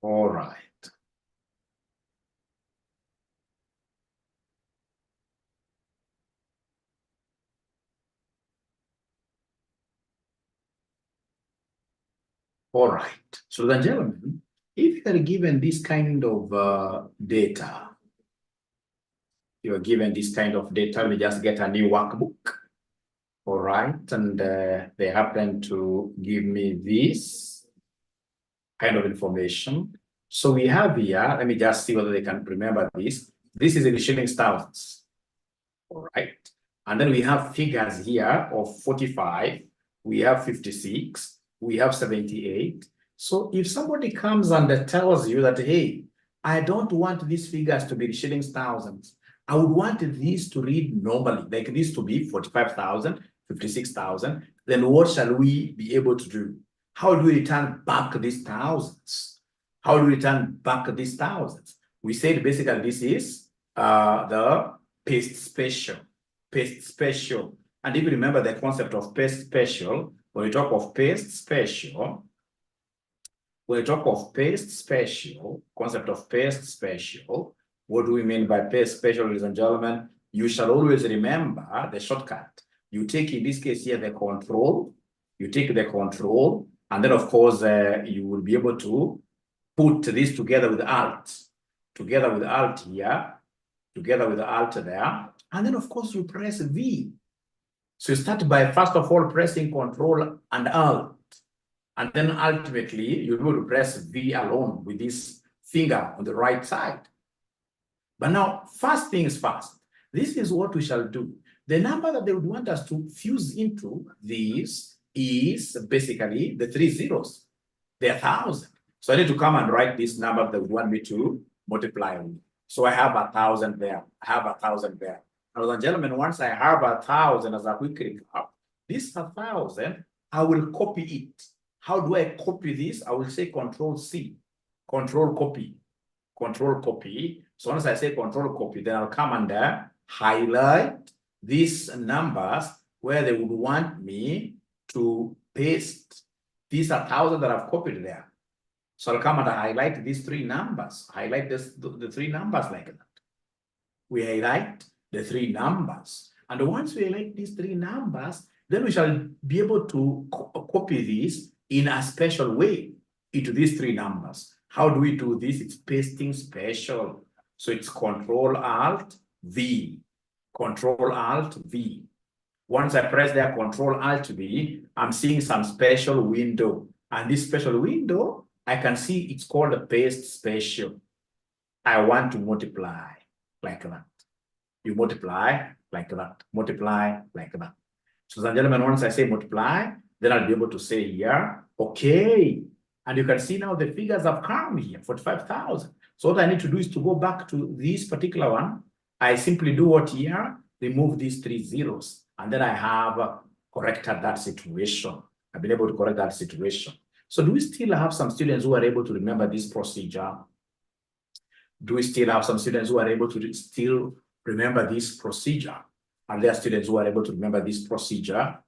All right. All right. So, ladies and gentlemen, if you are given this kind of data, you are given this kind of data, we just get a new workbook. All right. And they happen to give me this kind of information. So we have here, let me just see whether they can remember this. This is in shillings thousands. All right. And then we have figures here of 45, we have 56, we have 78. So if somebody comes and tells you that, hey, I don't want these figures to be shillings thousands, I would want these to read normally, like this to be 45,000, 56,000, then what shall we be able to do? How do we return back these thousands? How do we return back these thousands? We said basically this is the paste special. Paste special. And if you remember the concept of paste special, when we talk of paste special, concept of paste special, what do we mean by paste special, ladies and gentlemen? You shall always remember the shortcut. You take, in this case here, the control. You take the control, and then, of course, you will be able to put this together with Alt. Together with Alt here, together with Alt there. And then, of course, you press V. So you start by, first of all, pressing Control and Alt. And then ultimately, you'll be able to press V alone with this finger on the right side. But now, first things first, this is what we shall do. The number that they would want us to fuse into this is basically the 3 zeros. They're 1,000. So I need to come and write this number that would want me to multiply with. So I have 1,000 there. I have 1,000 there. Ladies and gentlemen, once I have 1,000 as a quick recap, this 1,000, I will copy it. How do I copy this? I will say Control C, Control Copy, Control Copy. So once I say Control Copy, then I'll come and highlight these numbers where they would want me to paste these 1,000 that I've copied there. So I'll come and highlight these 3 numbers. Highlight the 3 numbers like that. We highlight the 3 numbers. And once we highlight these 3 numbers, then we shall be able to copy these in a special way into these 3 numbers. How do we do this? It's pasting special. So it's Control-Alt-V. Control-Alt-V. Once I press there, Control-Alt-V, I'm seeing some special window. And this special window, I can see it's called a paste special. I want to multiply like that. You multiply like that. Multiply like that. So, ladies and gentlemen, once I say multiply, then I'll be able to say here, okay. And you can see now the figures have come here, 45,000. So what I need to do is to go back to this particular one. I simply do what here? Remove these 3 zeros. And then I have corrected that situation. I've been able to correct that situation. So do we still have some students who are able to remember this procedure? Do we still have some students who are able to still remember this procedure? Are there students who are able to remember this procedure?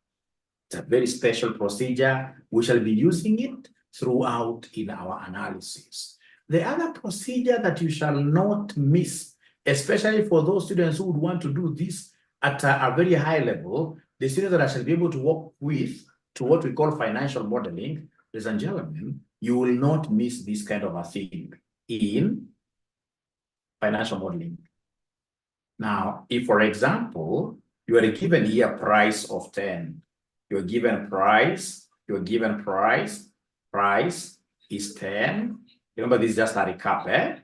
It's a very special procedure. We shall be using it throughout in our analysis. The other procedure that you shall not miss, especially for those students who would want to do this at a very high level, the students that I shall be able to work with to what we call financial modeling, ladies and gentlemen, you will not miss this kind of a thing in financial modeling. Now, if, for example, you are given here price of 10, you're given price is 10. Remember, this is just a recap,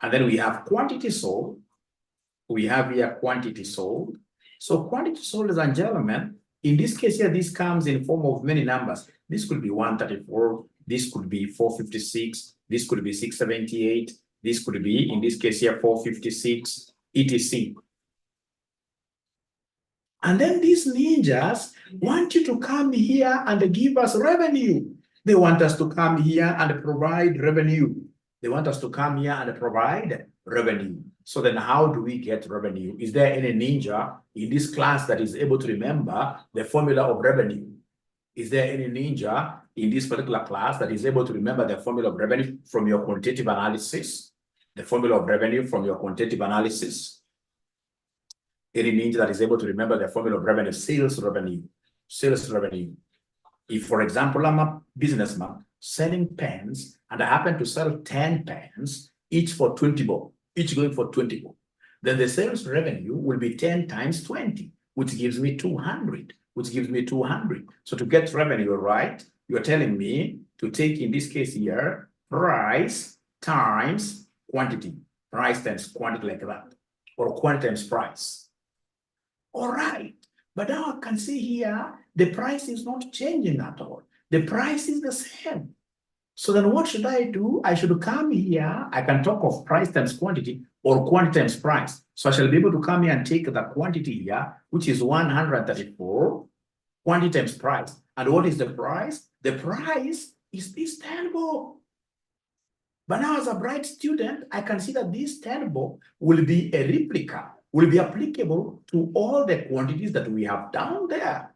And then we have quantity sold. We have here quantity sold. So quantity sold, ladies and gentlemen, in this case here, this comes in form of many numbers. This could be 134, this could be 456, this could be 678, this could be, in this case here, 456, etc. And then these ninjas want you to come here and give us revenue. They want us to come here and provide revenue. They want us to come here and provide revenue. So then how do we get revenue? Is there any ninja in this class that is able to remember the formula of revenue? Is there any ninja in this particular class that is able to remember the formula of revenue from your quantitative analysis? The formula of revenue from your quantitative analysis? Any ninja that is able to remember the formula of revenue, sales revenue, sales revenue. If, for example, I'm a businessman selling pens and I happen to sell 10 pens, each for 20 bob, each going for 20 bob, then the sales revenue will be 10 times 20, which gives me 200, which gives me 200. So to get revenue right, you're telling me to take, in this case here, price times quantity, price times quantity like that, or quantity times price. All right, but now I can see here, the price is not changing at all. The price is the same. So then what should I do? I should come here. I can talk of price times quantity or quantity times price. So I shall be able to come here and take the quantity here, which is 134, quantity times price. And what is the price? The price is this 10 bob. But now as a bright student, I can see that this 10 bob will be a replica, will be applicable to all the quantities that we have down there.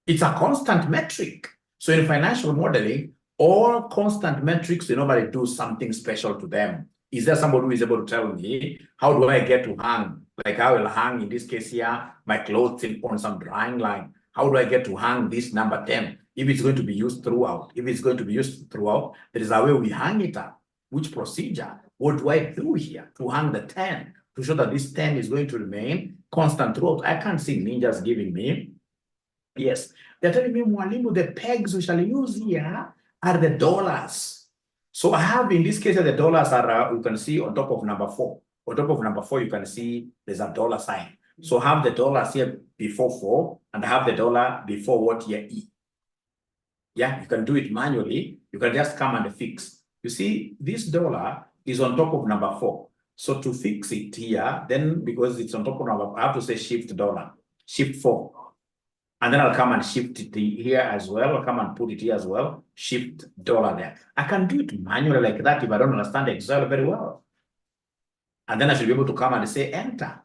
It's a constant metric. So in financial modeling, all constant metrics, you normally do something special to them. Is there somebody who is able to tell me, how do I get to hang? Like I will hang, in this case here, my clothes on some drying line. How do I get to hang this number 10? If it's going to be used throughout, there is a way we hang it up. Which procedure? What do I do here to hang the 10? To show that this 10 is going to remain constant throughout. I can't see ninjas giving me. Yes, they're telling me, Mwalimu, the pegs we shall use here are the dollars. So I have, in this case, the dollars are, you can see on top of number 4. On top of number 4, you can see there's a dollar sign. So have the dollars here before 4 and have the dollar before what here, E. Yeah, you can do it manually. You can just come and fix. You see, this dollar is on top of number 4. So to fix it here, then because it's on top of number, I have to say shift dollar, shift 4. And then I'll come and shift it here as well. I'll come and put it here as well. Shift dollar there. I can do it manually like that if I don't understand Excel very well. And then I should be able to come and say enter.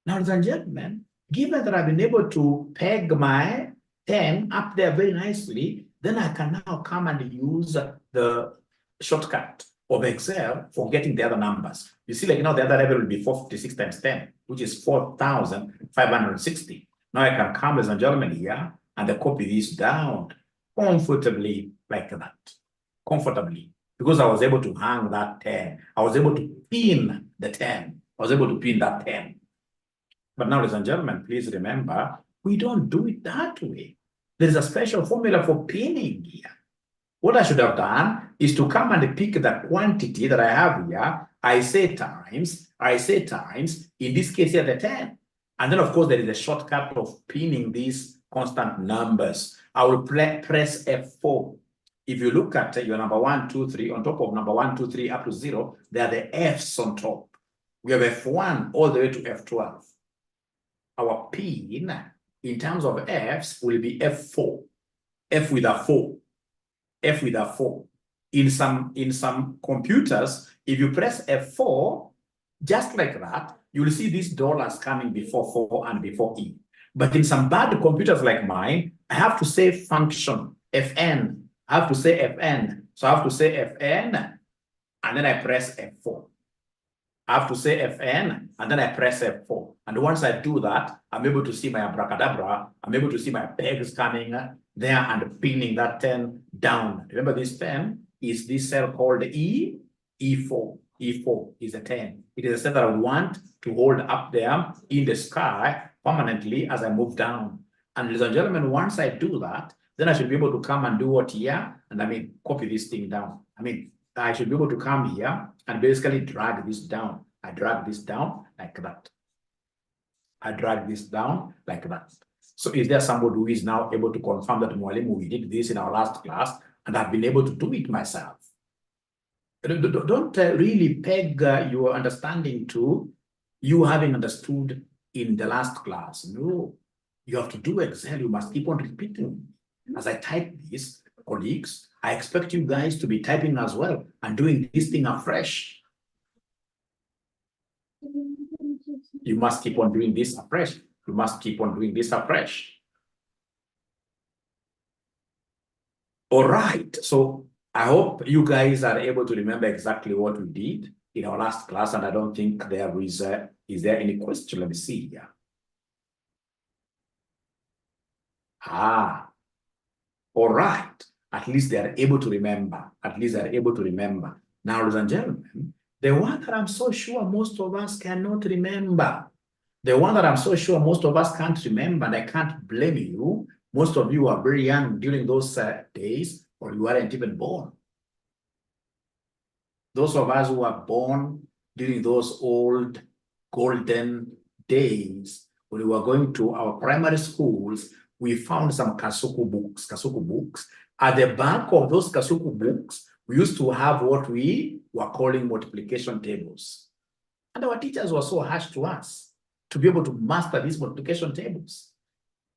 Now, ladies and gentlemen, given that I've been able to peg my 10 up there very nicely, then I can now come and use the shortcut of Excel for getting the other numbers. You see, like now the other level will be 456 times 10, which is 4,560. Now I can come, ladies and gentlemen, here and copy this down comfortably like that. Comfortably. Because I was able to hang that 10. I was able to pin the 10. I was able to pin that 10. But now, ladies and gentlemen, please remember, we don't do it that way. There is a special formula for pinning here. What I should have done is to come and pick the quantity that I have here. I say times, in this case here, the 10. And then, of course, there is a shortcut of pinning these constant numbers. I will press F4. If you look at your number 1, 2, 3, on top of number 1, 2, 3 up to 0, there are the F's on top. We have F1 all the way to F12. Our pin, in terms of F's, will be F4. F with a 4. F with a 4. In some computers, if you press F4, just like that, you will see these dollars coming before 4 and before E. But in some bad computers like mine, I have to say function, Fn. I have to say Fn. So I have to say Fn, and then I press F4. I have to say Fn, and then I press F4. And once I do that, I'm able to see my abracadabra. I'm able to see my pegs coming there and pinning that 10 down. Remember, this 10 is this cell called E, E4. E4 is a 10. It is a cell that I want to hold up there in the sky permanently as I move down. And ladies and gentlemen, once I do that, then I should be able to come and do what here? And copy this thing down. I should be able to come here and basically drag this down. I drag this down like that. I drag this down like that. So is there somebody who is now able to confirm that, Mwalimu, we did this in our last class and I've been able to do it myself? Don't really peg your understanding to you having understood in the last class. No, you have to do Excel. You must keep on repeating. As I type this, colleagues, I expect you guys to be typing as well and doing this thing afresh. You must keep on doing this afresh. You must keep on doing this afresh. All right. So I hope you guys are able to remember exactly what we did in our last class, and I don't think there is there any question? Let me see here. All right. At least they are able to remember. At least they are able to remember. Now, ladies and gentlemen, the one that I'm so sure most of us cannot remember, the one that I'm so sure most of us can't remember, and I can't blame you. Most of you are very young during those days, or you weren't even born. Those of us who were born during those old golden days, when we were going to our primary schools, we found some Kasuku books. At the back of those Kasuku books, we used to have what we were calling multiplication tables. And our teachers were so harsh to us to be able to master these multiplication tables.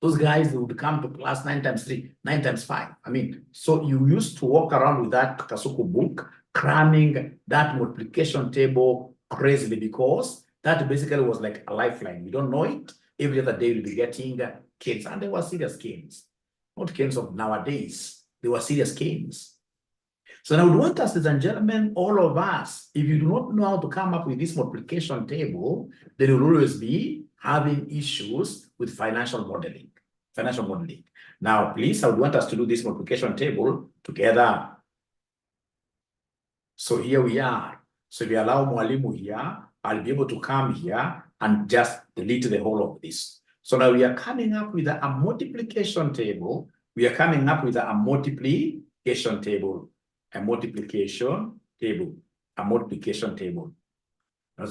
Those guys would come to class 9 times 3, 9 times 5. I mean, so you used to walk around with that Kasuku book, cramming that multiplication table crazily, because that basically was like a lifeline. You don't know it. Every other day you'll be getting kids, and they were serious kids, not kids of nowadays. They were serious kids. So now I would want us, ladies and gentlemen, all of us, if you do not know how to come up with this multiplication table, then you'll always be having issues with financial modeling. Now, please, I would want us to do this multiplication table together. So here we are. So if you allow Mwalimu here, I'll be able to come here and just delete the whole of this. So now we are coming up with a multiplication table. Ladies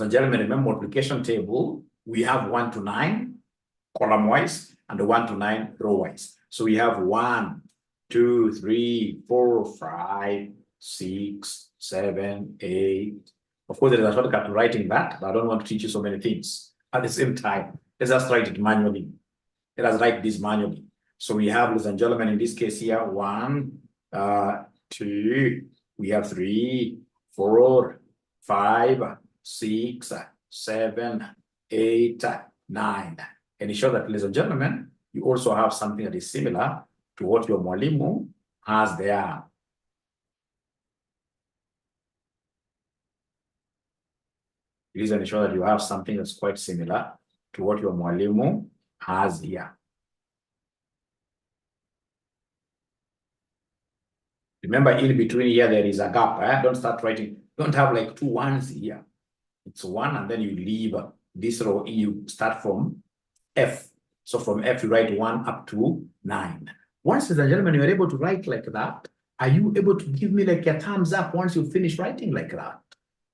and gentlemen, remember multiplication table, we have 1 to 9 column wise and 1 to 9 row wise. So we have 1, 2, 3, 4, 5, 6, 7, 8. Of course, there is a shortcut to writing that, but I don't want to teach you so many things at the same time. Let's just write it manually. Let us write this manually. So we have, ladies and gentlemen, in this case here, 1, 2, we have 3, 4, 5, 6, 7, 8, 9. And ensure that, ladies and gentlemen, you also have something that is similar to what your Mwalimu has there. Please ensure that you have something that's quite similar to what your Mwalimu has here. Remember, in between here, there is a gap. Don't start writing. Don't have like 2 1s here. It's 1, and then you leave this row. You start from F. So from F, you write 1 up to 9. Once, ladies and gentlemen, you are able to write like that, are you able to give me like a thumbs up once you finish writing like that?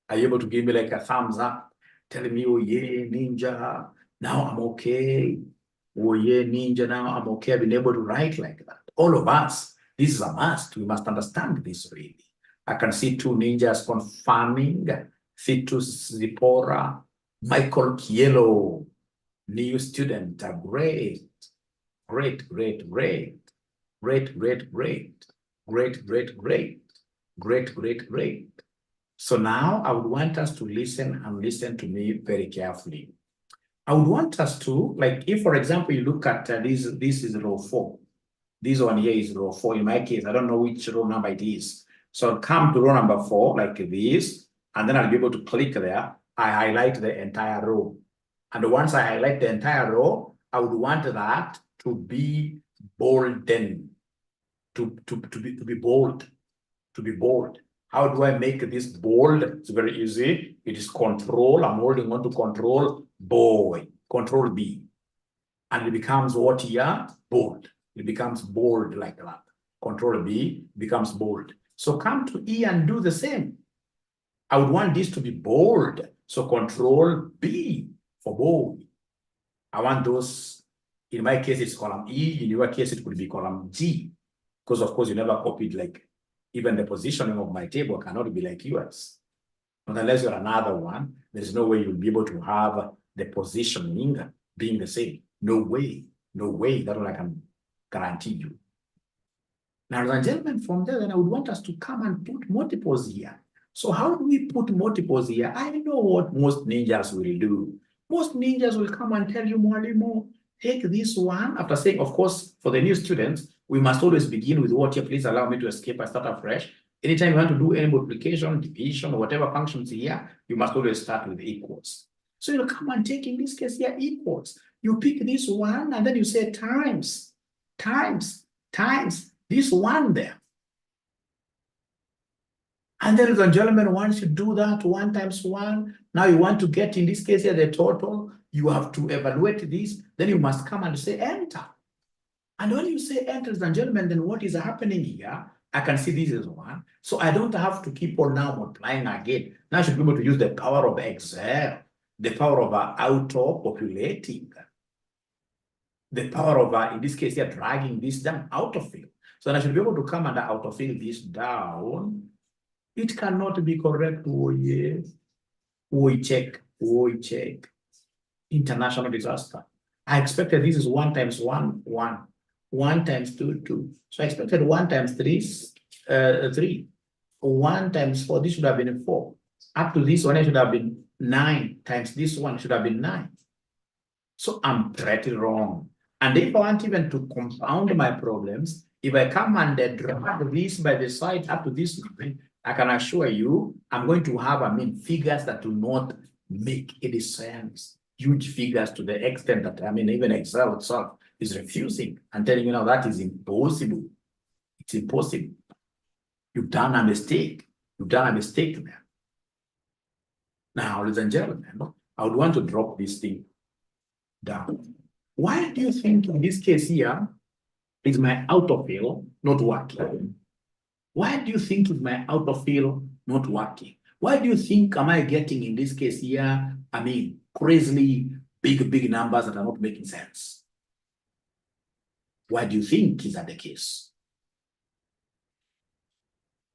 Are you able to give me like a thumbs up, telling me, oh yeah, ninja, now I'm okay. Oh yeah, ninja, now I'm okay. I've been able to write like that. All of us, this is a must. We must understand this really. I can see 2 ninjas confirming. Fetus Zipporah, Michael Kielo, new student, great. So now I would want us to listen to me very carefully. I would want us to, like, if for example, you look at this is row 4. This one here is row 4. In my case, I don't know which row number it is. So I'll come to row number 4 like this, and then I'll be able to click there. I highlight the entire row. And once I highlight the entire row, I would want that to be bolden, to be bold. How do I make this bold? It's very easy. It is control. I'm holding on to control control B. And it becomes what here? Bold. It becomes bold like that. Control B becomes bold. So come to E and do the same. I would want this to be bold. So control B for bold. I want those, in my case, it's column E. In your case, it could be column G. Because of course, you never copied, like, even the positioning of my table cannot be like yours. But unless you're another one, there's no way you'll be able to have the positioning being the same. No way. That's what I can guarantee you. Now, ladies and gentlemen, from there, then I would want us to come and put multiples here. So how do we put multiples here? I know what most ninjas will do. Most ninjas will come and tell you, Mwalimu, take this one, after saying, of course, for the new students, we must always begin with what here. Please allow me to escape and start afresh. Anytime you want to do any multiplication, division, or whatever functions here, you must always start with equals. So you'll come and take, in this case here, equals. You pick this one, and then you say times this one there. And ladies and gentlemen, once you do that, 1 times 1, now you want to get, in this case here, the total. You have to evaluate this. Then you must come and say enter. And when you say enter, ladies and gentlemen, then what is happening here? I can see this is 1. So I don't have to keep on now multiplying again. Now I should be able to use the power of Excel, the power of auto-populating, the power of, in this case here, dragging this down, autofill. So then I should be able to come and autofill this down. It cannot be correct. Oh, yes. 𝐎𝒙𝒄𝒆𝒍 International disaster. I expected this is 1 times 1, 1. 1 times 2, 2. So I expected 1 times 3, 3. 1 times 4, this should have been 4. Up to this one, it should have been 9 times this one should have been 9. So I'm pretty wrong. And if I want even to compound my problems, if I come and drag this by the side up to this line, I can assure you, I'm going to have, figures that do not make any sense. Huge figures to the extent that, even Excel itself is refusing and telling you now that is impossible. It's impossible. You've done a mistake. You've done a mistake there. Now, ladies and gentlemen, I would want to drop this thing down. Why do you think in this case here is my autofill not working? Why do you think is my autofill not working? Why do you think am I getting in this case here, crazily big numbers that are not making sense? Why do you think is that the case?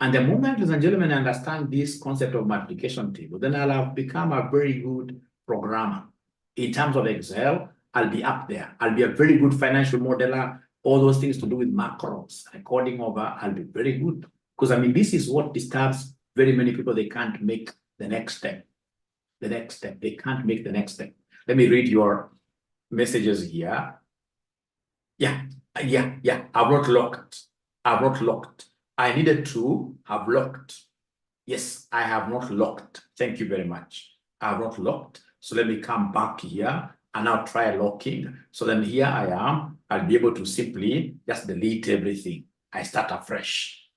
And the moment, ladies and gentlemen, I understand this concept of multiplication table, then I'll have become a very good programmer. In terms of Excel, I'll be up there. I'll be a very good financial modeler. All those things to do with macros, recording over, I'll be very good. Because this is what disturbs very many people. They can't make the next step. They can't make the next step. Let me read your messages here. Yeah. I wrote locked. I needed to have locked. Yes, I have not locked. Thank you very much. I have not locked. So let me come back here and now try locking. So then here I am. I'll be able to simply just delete everything. I start afresh.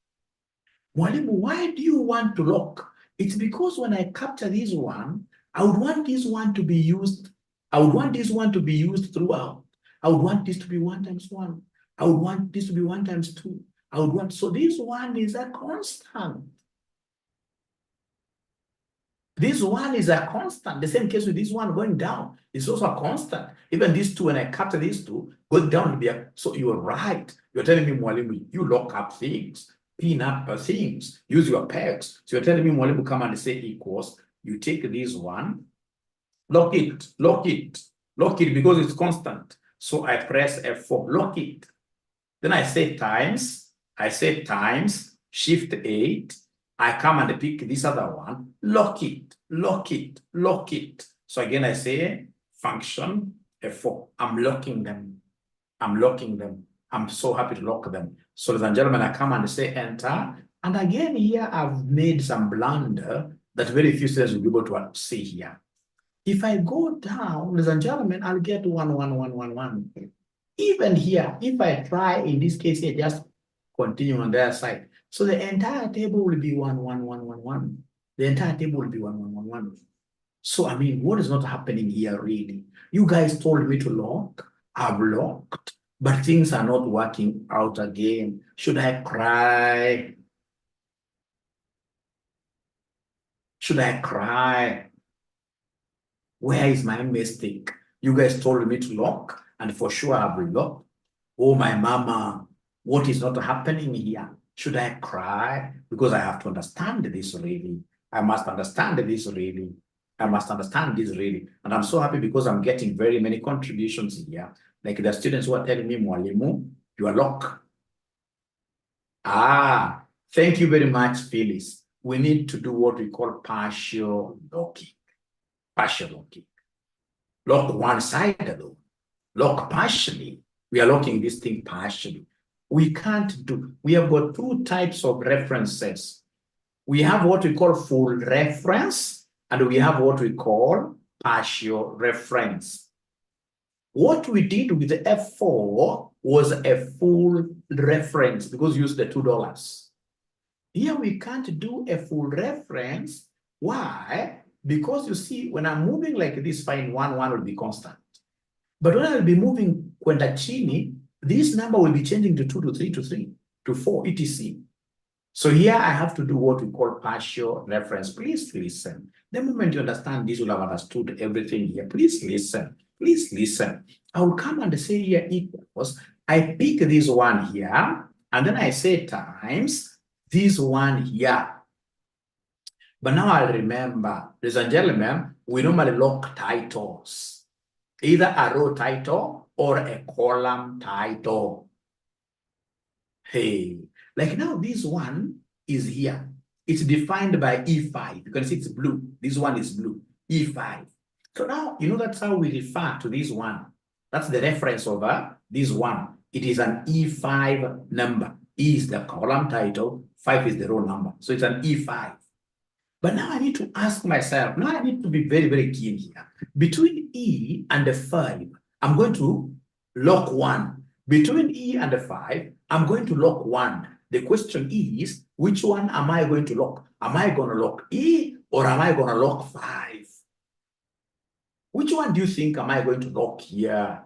Mwalimu, why do you want to lock? It's because when I capture this one, I would want this one to be used. I would want this one to be used throughout. I would want this to be 1 times 1. I would want this to be 1 times 2. I would want, so this one is a constant. This one is a constant. The same case with this one going down. It's also a constant. Even these two, when I capture these two, going down will be a, so you're right. You're telling me, Mwalimu, you lock up things, pin up things, use your pegs. So you're telling me, Mwalimu, come and say equals. You take this one, lock it because it's constant. So I press F4, lock it. Then I say times, shift 8. I come and pick this other one, lock it. So again, I say function F4. I'm locking them. I'm so happy to lock them. So ladies and gentlemen, I come and say enter. And again, here I've made some blunder that very few students will be able to see here. If I go down, ladies and gentlemen, I'll get 1, 1, 1, 1, 1. Even here, if I try, in this case here, just continue on their side. So the entire table will be 1, 1, 1, 1, 1. The entire table will be 1, 1, 1, 1. So, what is not happening here really? You guys told me to lock. I've locked, but things are not working out again. Should I cry? Should I cry? Where is my mistake? You guys told me to lock, and for sure I've locked. Oh, my mama, what is not happening here? Should I cry? Because I have to understand this really. I must understand this really. And I'm so happy because I'm getting very many contributions here. Like the students who are telling me, Mwalimu, you are locked. Thank you very much, Phyllis. We need to do what we call partial locking. Lock one side though. Lock partially. We are locking this thing partially. we can't do. We have got two types of references. We have what we call full reference, and we have what we call partial reference. What we did with the F4 was a full reference because we used the $2. Here we can't do a full reference. Why? Because you see, when I'm moving like this, fine, 1 will be constant. But when I'll be moving kwenda chini, this number will be changing to 2 to 3 to 3 to 4, etc. So here I have to do what we call partial reference. Please listen. The moment you understand this, you'll have understood everything here. Please listen. Please listen. I will come and say here equals. I pick this one here, and then I say times this one here. But now I remember, ladies and gentlemen, we normally lock titles. Either a row title or a column title. Hey, like now this one is here. It's defined by E5. You can see it's blue. This one is blue, E5. So now, you know, that's how we refer to this one. That's the reference over this one. It is an E5 number. E is the column title, 5 is the row number. So it's an E5. But now I need to ask myself, now I need to be very, very keen here. Between E and the 5, I'm going to lock 1. Between E and the 5, I'm going to lock 1. The question is, which one am I going to lock? Am I going to lock E or am I going to lock 5? Which one do you think am I going to lock here?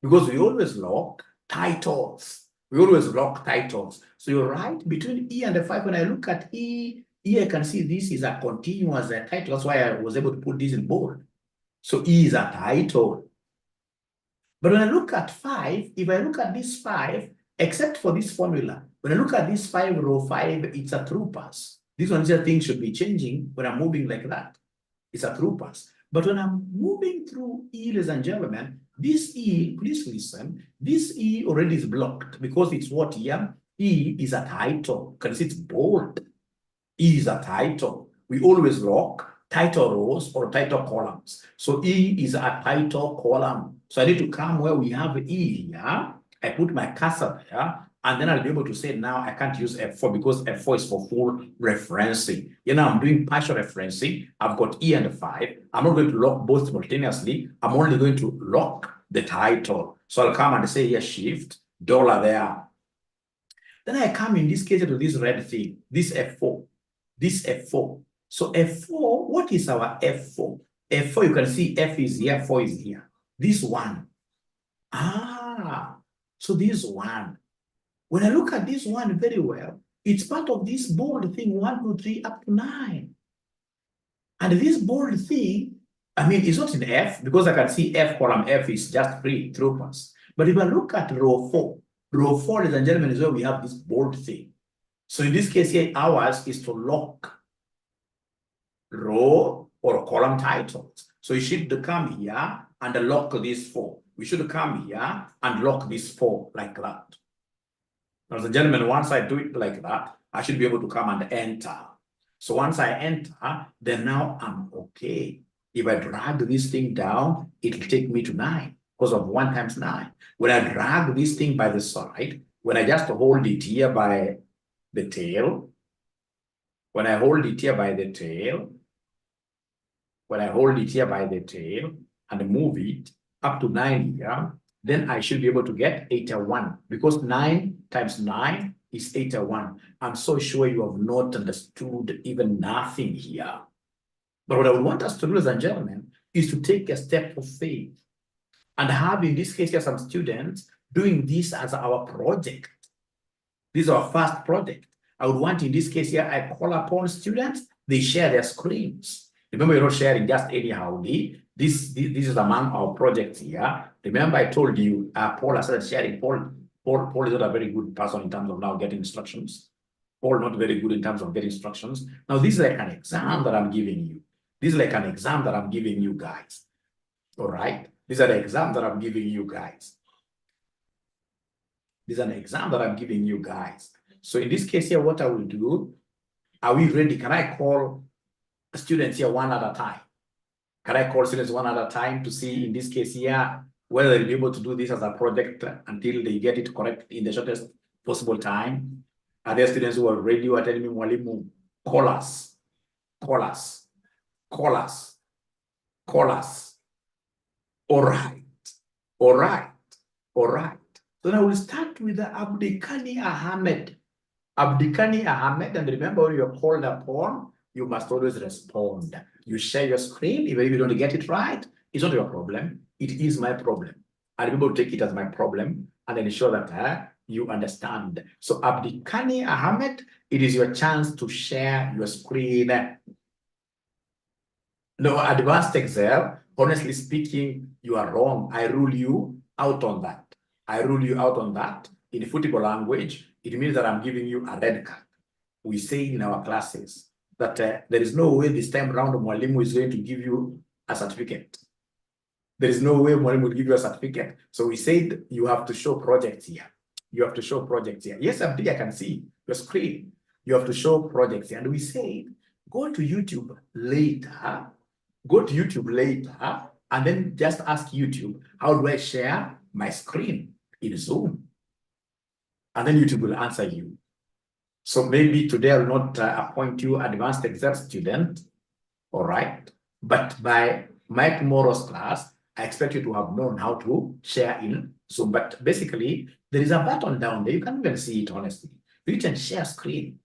Because we always lock titles. We always lock titles. So you're right, between E and the 5, when I look at E, I can see this is a continuous title. That's why I was able to put this in bold. So E is a title. But when I look at 5, if I look at this 5, except for this formula, when I look at this 5, row 5, it's a through pass. This one thing should be changing when I'm moving like that. It's a through pass. But when I'm moving through E, ladies and gentlemen, this E, please listen, this E already is blocked because it's what here? E is a title. Can you see it's bold? E is a title. We always lock title rows or title columns. So E is a title column. So I need to come where we have E here. I put my cursor there, and then I'll be able to say now I can't use F4 because F4 is for full referencing. You know, I'm doing partial referencing. I've got E and 5. I'm not going to lock both simultaneously. I'm only going to lock the title. So I'll come and say here shift, $ there. Then I come in this case to this red thing, this F4, this F4. So F4, what is our F4? F4, you can see F is here, 4 is here. This one. So this one. When I look at this one very well, it's part of this bold thing, 1, 2, 3, up to 9. And this bold thing, I mean, it's not in F, because I can see F, column F is just free, through pass. But if I look at row 4, ladies and gentlemen, is where we have this bold thing. So in this case here, ours is to lock row or column titles. So you should come here and lock this 4. We should come here and lock this 4 like that. Ladies and gentlemen, once I do it like that, I should be able to come and enter. So once I enter, then now I'm okay. If I drag this thing down, it will take me to 9 because of 1 times 9. When I drag this thing by the side, when I just hold it here by the tail, when I hold it here by the tail, when I hold it here by the tail and move it up to 9 here, then I should be able to get 81 because 9 times 9 is 81. I'm so sure you have not understood even nothing here. But what I would want us to do, ladies and gentlemen, is to take a step of faith and have, in this case, here some students doing this as our project. This is our first project. I would want, in this case here, I call upon students, they share their screens. Remember, you're not sharing just anyhow. This is among our projects here. Remember, I told you, Paul has started sharing. Paul is not a very good person in terms of now getting instructions. Paul not very good in terms of getting instructions. Now, this is like an exam that I'm giving you. This is like an exam that I'm giving you guys. All right? These are the exams that I'm giving you guys. This is an exam that I'm giving you guys. So in this case here, what I will do, are we ready? Can I call students here one at a time? Can I call students one at a time to see, in this case here, whether they'll be able to do this as a project until they get it correct in the shortest possible time. Are there students who are ready, who are telling me, Mwalimu, call us, call us, call us, call us. All right, all right, all right. So now we'll start with the 𝐻𝐻𝐻𝐻𝐻𝐻𝐻𝐻 Ahmed. 𝐻𝐻𝐻𝐻𝐻𝐻𝐻 Ahmed, and remember, when you're called upon, you must always respond. You share your screen, even if you don't get it right, it's not your problem. It is my problem. I'll be able to take it as my problem and ensure that you understand. So 𝐻𝐻𝐻𝐻𝐻𝐻 Ahmed, it is your chance to share your screen. No, advanced Excel, honestly speaking, you are wrong. I rule you out on that. I rule you out on that. In football language, it means that I'm giving you a red card. We say in our classes that there is no way this time around Mwalimu is going to give you a certificate. There is no way Mwalimu will give you a certificate. So we said you have to show projects here. You have to show projects here. Yes, I can see your screen. You have to show projects here. And we said, go to YouTube later. Go to YouTube later and then just ask YouTube, how do I share my screen in Zoom? And then YouTube will answer you. So maybe today I will not appoint you advanced Excel student, all right? But by my tomorrow's class, I expect you to have known how to share in Zoom. But basically, there is a button down there. You can't even see it, honestly. You can share screen.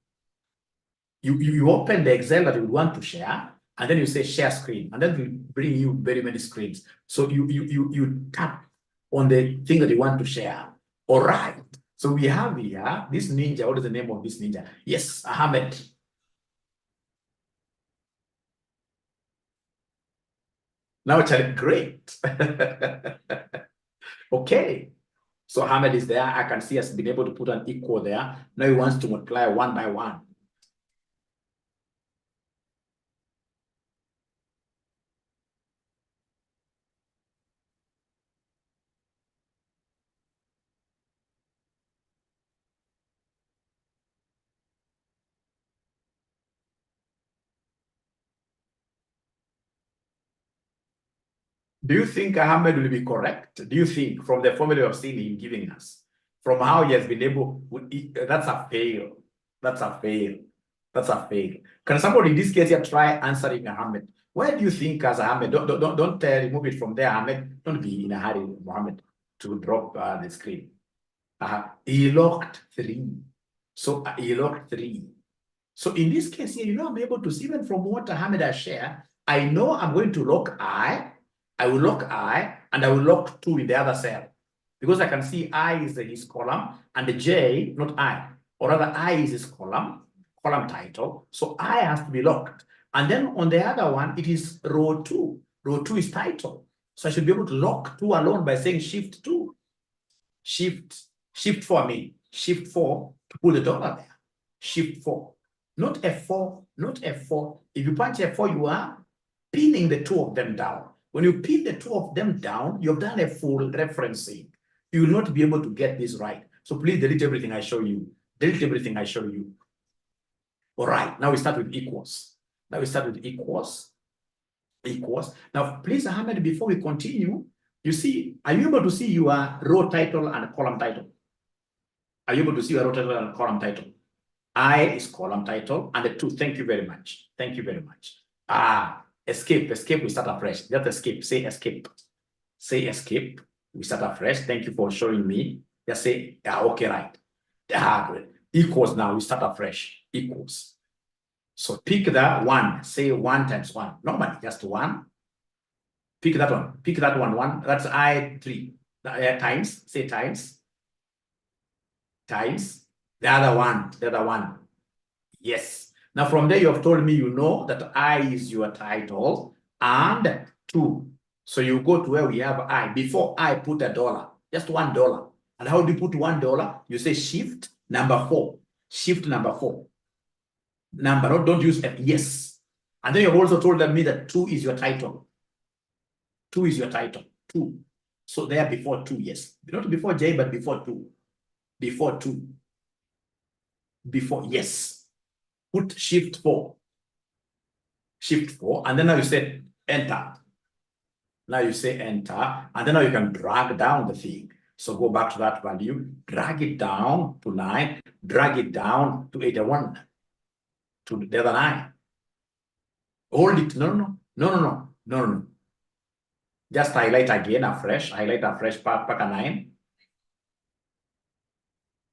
You open the Excel that you want to share, and then you say share screen, and then it will bring you very many screens. So you tap on the thing that you want to share. All right. So we have here this ninja. What is the name of this ninja? Yes, Ahmed. Now, Charlie, great. Okay. So Ahmed is there. I can see us being able to put an equal there. Now he wants to multiply 1 by 1. Do you think Ahmed will be correct? Do you think, from the formula you have seen him giving us, from how he has been able, that's a fail. That's a fail. That's a fail. Can somebody in this case here try answering Ahmed? Where do you think, as Ahmed, don't remove it from there, Ahmed. Don't be in a hurry, Mohammed, to drop the screen. He locked 3. So he locked 3. So in this case here, I'm able to see, even from what Ahmed has shared, I know I'm going to lock I will lock I, and I will lock 2 in the other cell. Because I can see I is his column, and the J, not I. Or rather, I is his column title. So I has to be locked. And then on the other one, it is row 2. Row 2 is title. So I should be able to lock 2 alone by saying shift 2. Shift 4, I mean. Shift 4 to put the dollar there. Shift 4. Not F4, not F4. If you punch F4, you are pinning the 2 of them down. When you pin the 2 of them down, you've done a full referencing. You will not be able to get this right. So please delete everything I show you. Delete everything I show you. All right, now we start with equals. Now we start with equals. Equals. Now, please, Ahmed, before we continue, you see, are you able to see your row title and column title? Are you able to see your row title and column title? I is column title, and the 2, thank you very much. Thank you very much. Escape, we start afresh. Just escape, say escape. Say escape, we start afresh. Thank you for showing me. Just say, okay, right. Great. Equals now, we start afresh. Equals. So pick the 1, say 1 times 1. Normally, just 1. Pick that one. Pick that one. 1. That's I3. Times. Say times. Times. The other one. Yes. Now from there, you have told me that I is your title and 2. So you go to where we have I. Before I put $1. Just $1. And how do you put $1? You say shift number 4. Shift number 4. Number, don't use F. Yes. And then you've also told me that 2 is your title. 2 is your title. 2. So there before 2, yes. Not before J, but before 2. Before 2. Before, yes. Put shift 4. Shift 4. And then now you said enter. Now you say enter, and then now you can drag down the thing. So go back to that value, drag it down to 9, drag it down to 81, to the other 9. Hold it. No. Just highlight again afresh, paka 9.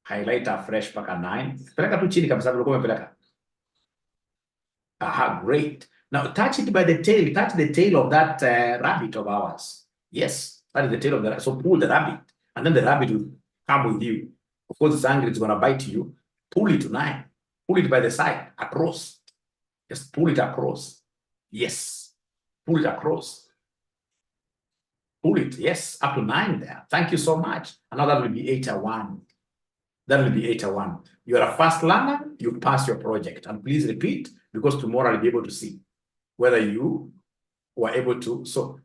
Highlight afresh paka 9. Peleka tu chini kabisa ulikuwa umepeleka. Aha, great. Now touch it by the tail. Touch the tail of that rabbit of ours. Yes, that is the tail of the rabbit. So pull the rabbit, and then the rabbit will come with you. Of course, it's angry, it's going to bite you. Pull it to 9. Pull it by the side, across. Just pull it across. Yes. Pull it across. Pull it. Yes, up to 9 there. Thank you so much. And now that will be 81. That will be 81. You are a fast learner, you pass your project. And please repeat, because tomorrow I'll be able to see whether you were able to. So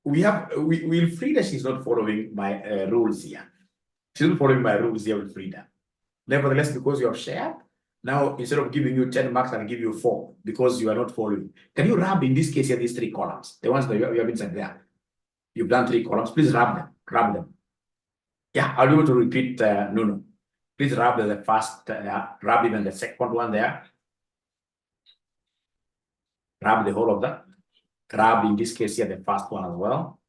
we have, Wilfrida, she's not following my rules here. She's not following my rules here, Wilfrida. Nevertheless, because you have shared, now instead of giving you 10 marks, I'll give you 4 because you are not following. Can you rub, in this case here, these 3 columns? The ones that you have inside there. You've done 3 columns. Please rub them. Yeah, I'll be able to repeat no. Please rub the first, rub even the second one there. Rub the whole of that. Rub, in this case here, the first one as well.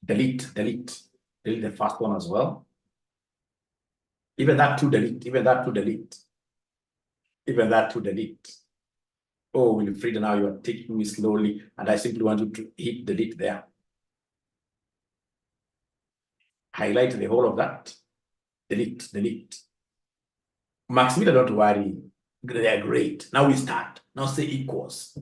Delete the first one as well. Even that to delete. Oh, Wilfrida, now you are taking me slowly, and I simply want you to hit delete there. Highlight the whole of that. Delete. Maximilian, don't worry. They are great. Now we start. Now say equals.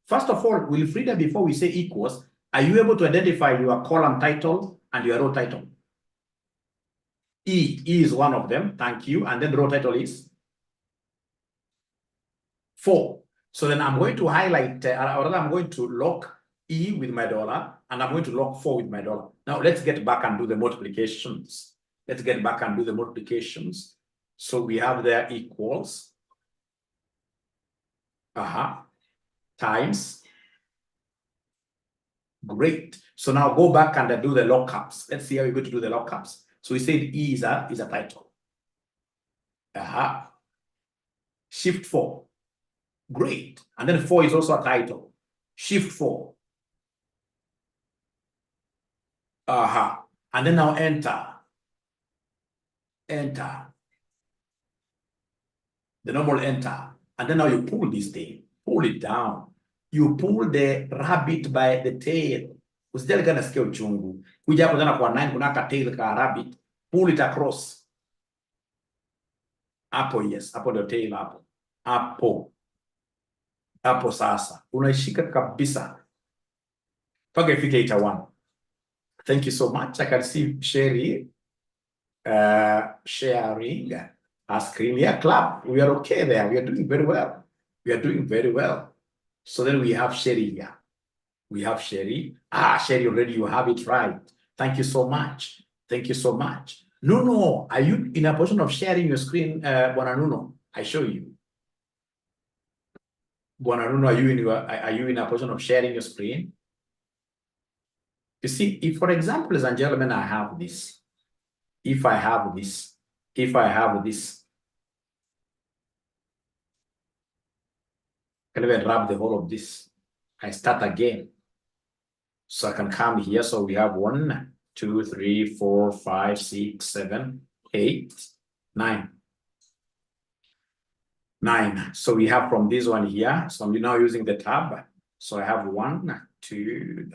First of all, Wilfrida, before we say equals, are you able to identify your column title and your row title? E is one of them. Thank you. And then the row title is 4. So then I'm going to highlight, or rather I'm going to lock E with my dollar, and I'm going to lock 4 with my dollar. Now let's get back and do the multiplications. So we have there equals, times. Great. So now go back and do the lockups. Let's see how you're going to do the lockups. So we said E is a title. Shift 4. Great. And then 4 is also a title. Shift 4. And then now enter. The normal enter. And then now you pull this thing. Pull it down. You pull the rabbit by the tail. Usijali kana sikia uchungu. Kuja hapo tena kwa 9 kuna ka tail ka rabbit. Pull it across. Hapo, yes. Hapo the tail hapo. Hapo sasa. Unaishika kabisa. Paka ifike 81. Thank you so much. I can see Sherry sharing a screen. Yeah, clap. We are okay there. We are doing very well. So then we have Sherry here. Sherry, already you have it right. Thank you so much. No. Are you in a position of sharing your screen, Buonanuno? I show you. Buonanuno, are you in a position of sharing your screen? You see, if, for example, ladies and gentlemen, I have this. If I have this, can even wrap the whole of this. I start again. So I can come here. So we have 1, 2, 3, 4, 5, 6, 7, 8, 9. 9. So we have from this one here. So I'm now using the tab. So I have 1, 2,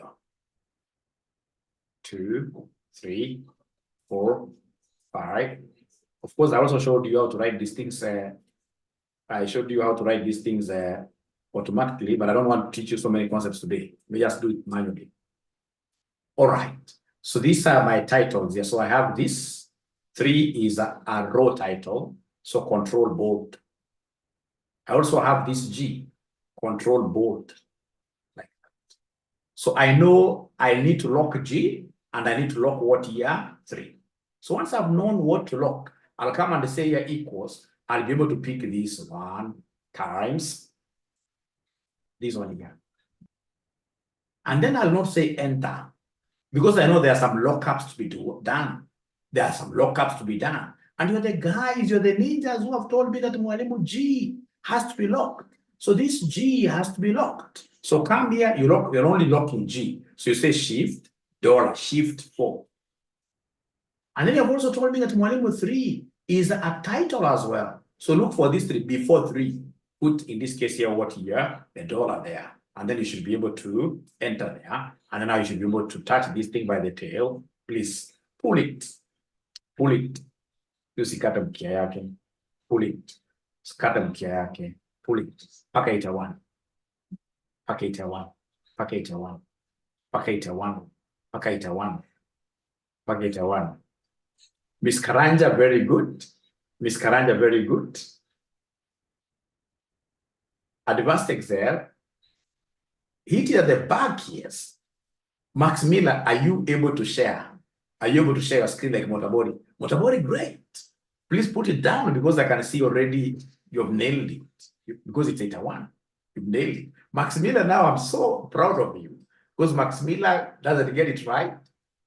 3, 4, 5. Of course, I also showed you how to write these things. I showed you how to write these things automatically, but I don't want to teach you so many concepts today. We just do it manually. All right. So these are my titles here. So I have this. 3 is a row title. So control bold. I also have this G, control bold. Like that. So I know I need to lock G and I need to lock what here? 3. So once I've known what to lock, I'll come and say here equals. I'll be able to pick this 1 times this one here. And then I'll not say enter, because I know there are some lockups to be done. There are some lockups to be done. And you're the guys, you're the ninjas who have told me that Mwalimu G has to be locked. So this G has to be locked. So come here, you're only locking G. So you say shift, $shift 4. And then you've also told me that Mwalimu 3 is a title as well. So look for this 3 before 3. Put in this case here what here, the $, there. And then you should be able to enter there. And then now you should be able to touch this thing by the tail. Please pull it. Pull it. Usikate mkia yake. Pull it. Skate mkia yake. Pull it. Paka ita 1. Paka ita 1. Paka ita 1. Paka ita 1. Paka ita 1. Paka ita 1. Miss Karanja, very good. Miss Karanja, very good. Advanced Excel. Hit it at the back, yes. Max Miller, are you able to share? Are you able to share your screen like Motabori? Motabori, great. Please put it down because I can see already you've nailed it. Because it's 81. You've nailed it. Max Miller, now I'm so proud of you. Because Max Miller doesn't get it right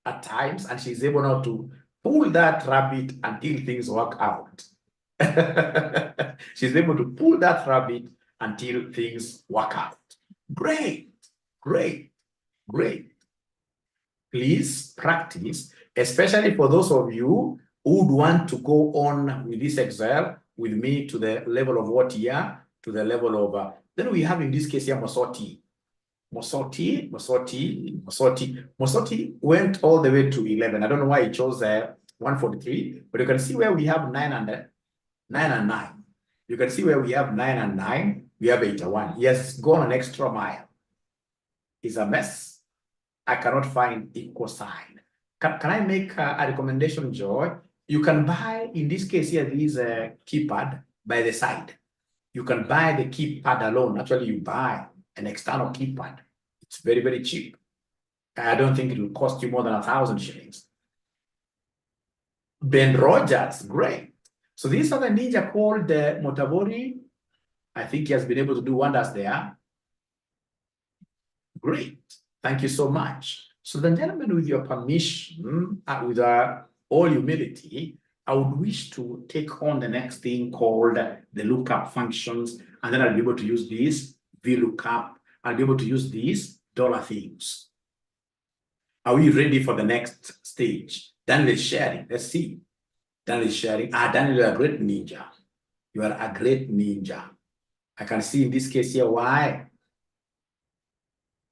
at times, and she's able now to pull that rabbit until things work out. She's able to pull that rabbit until things work out. Great, great, great. Please practice, especially for those of you who would want to go on with this Excel with me to the level of what here, to the level of, then we have in this case here Mosoti. Mosoti went all the way to 11. I don't know why he chose 143, but you can see where we have 9 and 9. You can see where we have 9 and 9, we have 81. He has gone an extra mile. It's a mess. I cannot find equal sign. Can I make a recommendation, Joy? You can buy, in this case here, this keypad by the side. You can buy the keypad alone. Actually, you buy an external keypad. It's very, very cheap. I don't think it will cost you more than 1,000 shillings. Ben Rogers, great. So this other ninja called Motabori, I think he has been able to do wonders there. Great. Thank you so much. So then, gentlemen, with your permission, with all humility, I would wish to take on the next thing called the lookup functions, and then I'll be able to use this VLOOKUP. I'll be able to use these dollar things. Are we ready for the next stage? Daniel is sharing. Let's see. Daniel is sharing. Daniel, you're a great ninja. You are a great ninja. I can see in this case here why.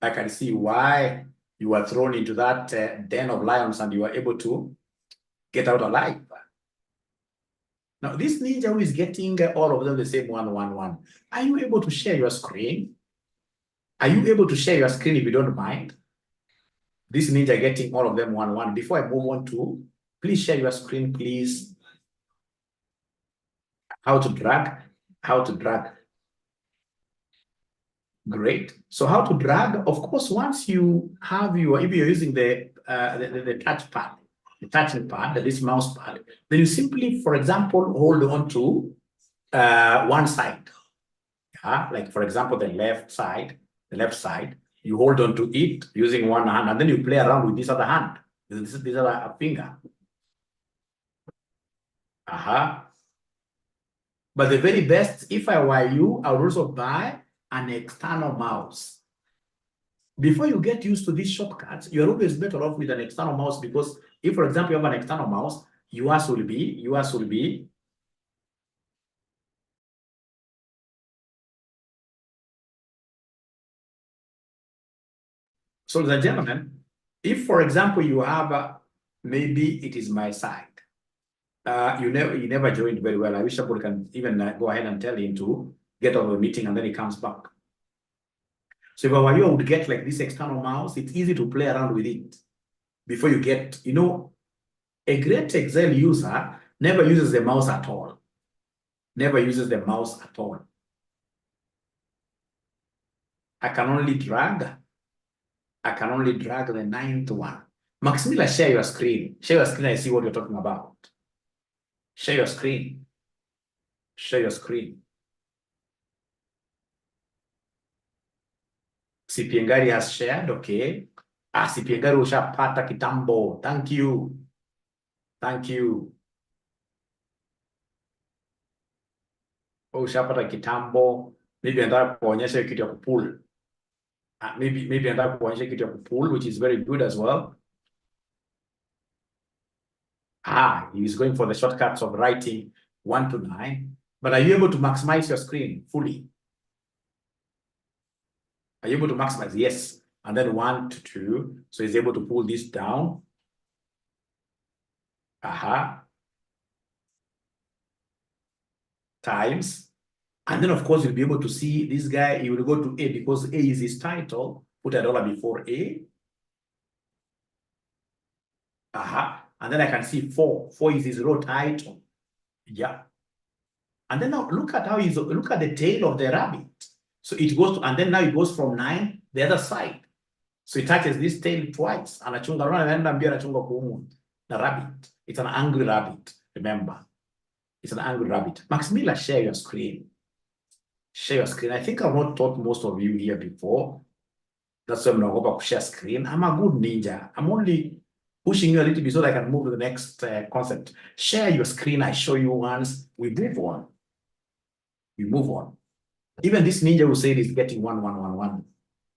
I can see why you were thrown into that den of lions and you were able to get out alive. Now, this ninja who is getting all of them the same 1, 1, 1. Are you able to share your screen? Are you able to share your screen if you don't mind? This ninja getting all of them 1, 1. Before I move on to, please share your screen, please. How to drag? How to drag? Great. So how to drag? Of course, once you have your, if you're using the touch pad, the touching pad, this mouse pad, then you simply, for example, hold on to one side. Like for example, the left side, you hold on to it using one hand, and then you play around with this other hand, this other finger. But the very best, if I were you, I would also buy an external mouse. Before you get used to these shortcuts, you're always better off with an external mouse, because if, for example, you have an external mouse, yours will be. So, ladies and gentlemen, if, for example, you have, maybe it is my side. You never joined very well. I wish somebody can even go ahead and tell him to get out of the meeting and then he comes back. So if I were you, I would get like this external mouse. It's easy to play around with it before you get, a great Excel user never uses the mouse at all. Never uses the mouse at all. I can only drag the 9th one. Maximila, share your screen. Share your screen, I see what you're talking about. Share your screen. Share your screen. 𝐴𝒃𝒔𝐢𝐧𝐥𝐢𝐬𝒙𝒐𝒃 has shared, okay. 𝐴𝒃𝒔𝐢𝐧𝐥𝐢𝐬𝒙𝒐𝒃 ushapata kitambo. Thank you. Thank you. Ushapata kitambo. Maybe anataka kuonyesha kitu ya kupull. Maybe anataka kuonyesha kitu ya kupull, which is very good as well. He is going for the shortcuts of writing 1 to 9. But are you able to maximize your screen fully? Are you able to maximize? Yes. And then 1 to 2. So he's able to pull this down. Times. And then, of course, you'll be able to see this guy. He will go to A because A is his title. Put a dollar before A. And then I can see 4. 4 is his row title. Yeah. And then now look at how look at the tail of the rabbit. So it goes to, and then now it goes from 9 the other side. So it touches this tail twice. Anachunga the rabbit. It's an angry rabbit. Remember, it's an angry rabbit. Max Miller, share your screen. Share your screen. I think I've not taught most of you here before. That's why I'm not going to share screen. I'm a good ninja. I'm only pushing you a little bit so that I can move to the next concept. Share your screen. I show you once. We move on. We move on. Even this ninja who said is getting 1, 1, 1, 1.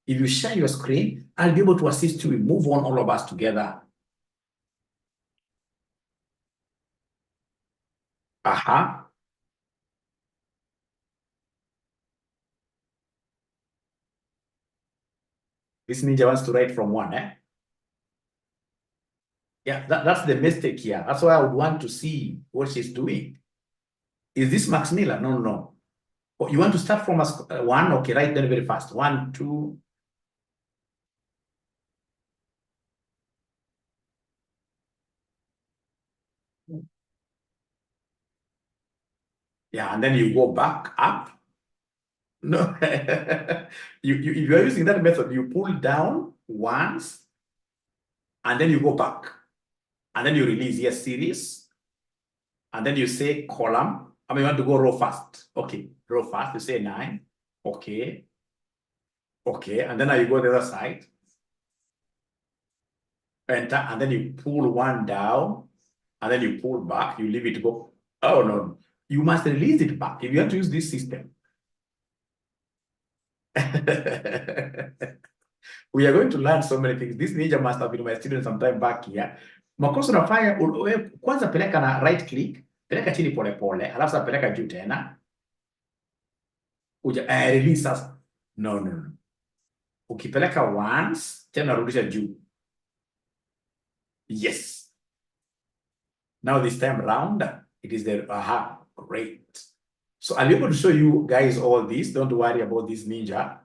If you share your screen, I'll be able to assist you. We move on, all of us together. This ninja wants to write from 1, eh? Yeah, that's the mistake here. That's why I would want to see what she's doing. Is this Max Miller? No, no. Oh, you want to start from 1? Okay, write then very fast. 1, 2. Yeah, and then you go back up. No, if you are using that method, you pull down once, and then you go back, and then you release, yes, series, and then you say column. I mean, you want to go row first. Okay, row first, you say 9. Okay. Okay, and then now you go the other side. Enter, and then you pull 1 down, and then you pull back, you leave it go. Oh, no. You must release it back if you want to use this system. We are going to learn so many things. This ninja must have been my student sometime back here. Makosa unafanya kwanza peleka na right click, peleka chini pole pole, alafu sasa peleka juu tena. Release sasa. No, no, no. Ukipeleka once, tena rudisha juu. Yes. Now this time round, it is the great. So I'll be able to show you guys all this. Don't worry about this ninja.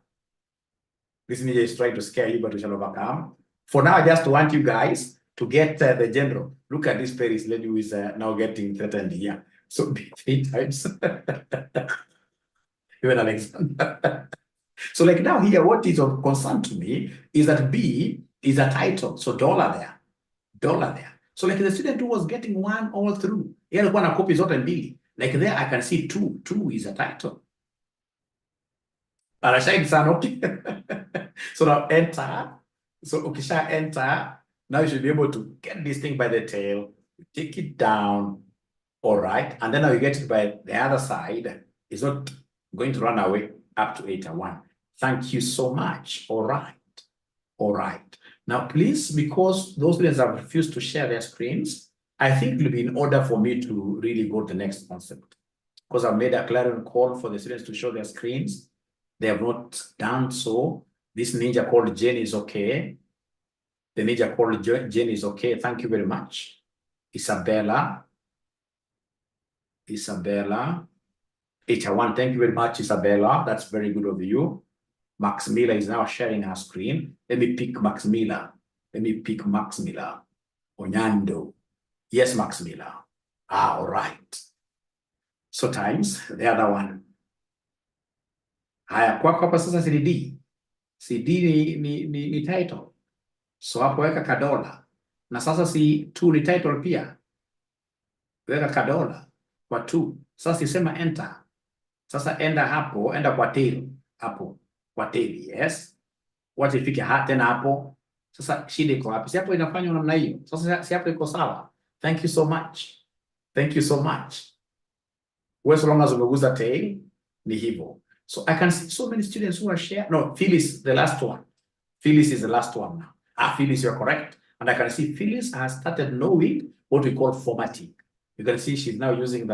This ninja is trying to scare you, but we shall overcome. For now, I just want you guys to get the general. Look at this Paris lady who is now getting threatened here. So 3 times. Even Alexander. So like now here, what is of concern to me is that B is a title. So dollar there. Dollar there. So like the student who was getting 1 all through. Here, one copy zote mbili. Like there, I can see 2. 2 is a title. So now enter. So ukisha enter, now you should be able to get this thing by the tail, take it down. All right. And then now you get it by the other side. It's not going to run away up to 8 or 1. Thank you so much. All right. All right. Now, please, because those students have refused to share their screens, I think it will be in order for me to really go to the next concept. Because I've made a clarion call for the students to show their screens. They have not done so. This ninja called Jane is okay. The ninja called Jane is okay. Thank you very much. Isabella. 8-1. Thank you very much, Isabella. That's very good of you. Max Miller is now sharing her screen. Let me pick Max Miller. Onyando. Yes, Max Miller. All right. So times the other one. Haya, kwako hapa sasa CD. CD ni title. So hapo weka kadola. Na sasa si 2 ni title pia. Weka kadola kwa 2. Sasa sisema enter. Sasa enda hapo, enda kwa tail. Hapo, kwa tail, yes. wacha ifike tena hapo. Sasa shida iko wapi? Si hapo inafanywa namna hiyo. Sasa si hapo iko sawa. Thank you so much. Thank you so much. Well, so long as umeguza tail, ni hivyo. So I can see so many students who are sharing. No, Phyllis, the last one. Phyllis is the last one now. Phyllis, you're correct. And I can see Phyllis has started knowing what we call formatting. You can see she's now using